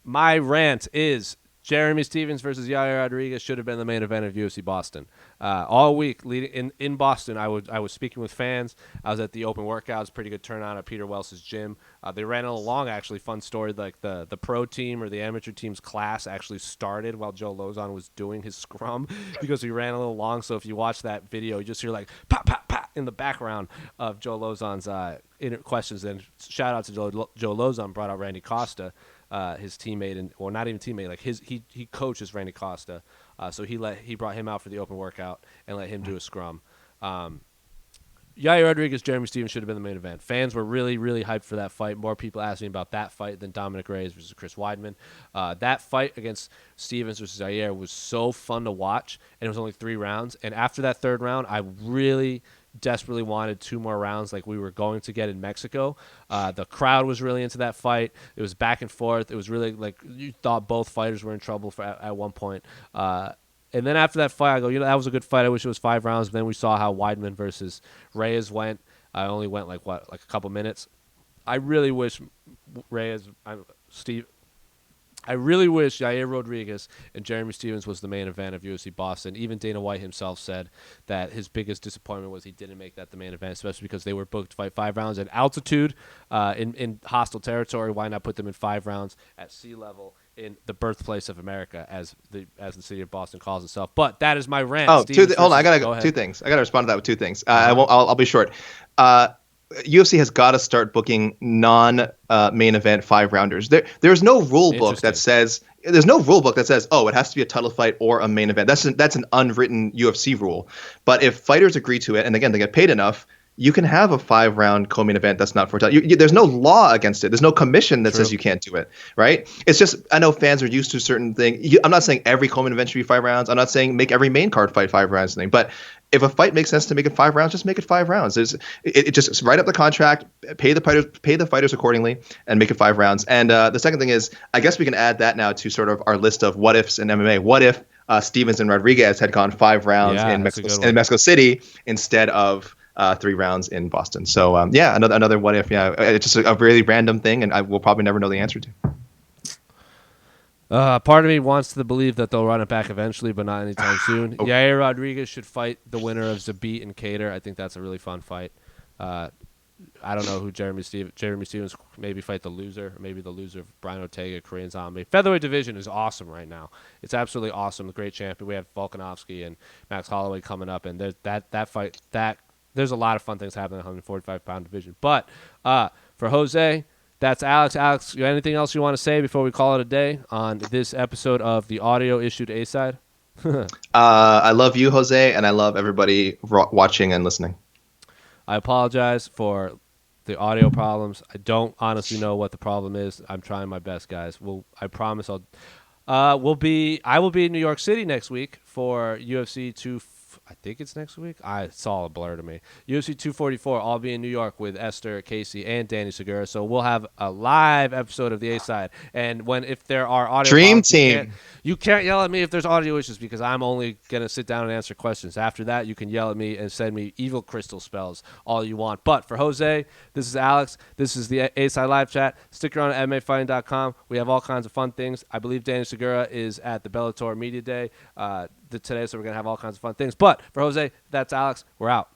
My rant is Jeremy Stephens versus Yair Rodriguez should have been the main event of UFC Boston. All week leading in Boston, I was speaking with fans. I was at the open workouts, pretty good turnout at Peter Wells' gym. They ran it along, actually, fun story. Like the pro team or the amateur team's class actually started while Joe Lozon was doing his scrum because we ran a little long. So if you watch that video, you just hear like pop, pop, pop in the background of Joe Lozon's questions. And shout out to Joe Lozon, brought out Randy Costa. His teammate, or not even teammate, like he coaches Randy Costa, so he brought him out for the open workout and let him do a scrum. Yair Rodriguez, Jeremy Stephens should have been the main event. Fans were really, really hyped for that fight. More people asked me about that fight than Dominick Reyes versus Chris Weidman. That fight against Stephens versus Yair was so fun to watch, and it was only 3 rounds. And after that 3rd round, I really desperately wanted 2 more rounds like we were going to get in Mexico. The crowd was really into that fight. It was back and forth. It was really like you thought both fighters were in trouble at one point. And then after that fight, I go, that was a good fight. I wish it was 5 rounds. But then we saw how Weidman versus Reyes went. I only went like a couple minutes. I really wish I really wish Yair Rodriguez and Jeremy Stephens was the main event of UFC Boston. Even Dana White himself said that his biggest disappointment was he didn't make that the main event, especially because they were booked to fight 5 rounds at altitude in hostile territory. Why not put them in 5 rounds at sea level in the birthplace of America, as the city of Boston calls itself? But that is my rant. Hold on, I gotta 2 things. I gotta respond to that with 2 things. I'll be short. UFC has got to start booking non-main event 5-rounders. There's no rule book that says oh, it has to be a title fight or a main event. That's an unwritten UFC rule. But if fighters agree to it, and again they get paid enough, you can have a 5-round co-main event that's not for title. There's no law against it. There's no commission that says you can't do it, right? It's just I know fans are used to a certain thing. I'm not saying every co-main event should be 5 rounds. I'm not saying make every main card fight 5 rounds thing, but if a fight makes sense to make it 5 rounds, just make it 5 rounds. It just write up the contract, pay the fighters accordingly, and make it 5 rounds. And the second thing is, I guess we can add that now to sort of our list of what ifs in MMA. What if Stephens and Rodriguez had gone 5 rounds in Mexico City instead of 3 rounds in Boston? So another what if. Yeah, it's just a really random thing, and I will probably never know the answer to. Part of me wants to believe that they'll run it back eventually, but not anytime soon. Okay. Yair Rodriguez should fight the winner of Zabit and Kattar. I think that's a really fun fight. I don't know who Jeremy Stephens maybe fight the loser, or maybe the loser of Brian Ortega, Korean Zombie. Featherweight division is awesome right now. It's absolutely awesome. The great champion. We have Volkanovski and Max Holloway coming up, and there's that fight. There's a lot of fun things happening in the 145-pound division. But for Jose, that's Alex. Alex, you have anything else you want to say before we call it a day on this episode of the audio issued A-side? I love you, Jose, and I love everybody watching and listening. I apologize for the audio problems. I don't honestly know what the problem is. I'm trying my best, guys. I promise I will be in New York City next week for UFC I think it's next week. I saw a blur to me. UFC 244. I'll be in New York with Esther, Casey, and Danny Segura. So we'll have a live episode of the A Side. And if there are audio Dream problems, team. you can't yell at me if there's audio issues because I'm only gonna sit down and answer questions. After that, you can yell at me and send me evil crystal spells all you want. But for Jose, this is Alex. This is the A Side live chat. Stick around at MMAfighting.com. We have all kinds of fun things. I believe Danny Segura is at the Bellator Media Day today, so we're gonna have all kinds of fun things. But for Jose, that's Alex. We're out.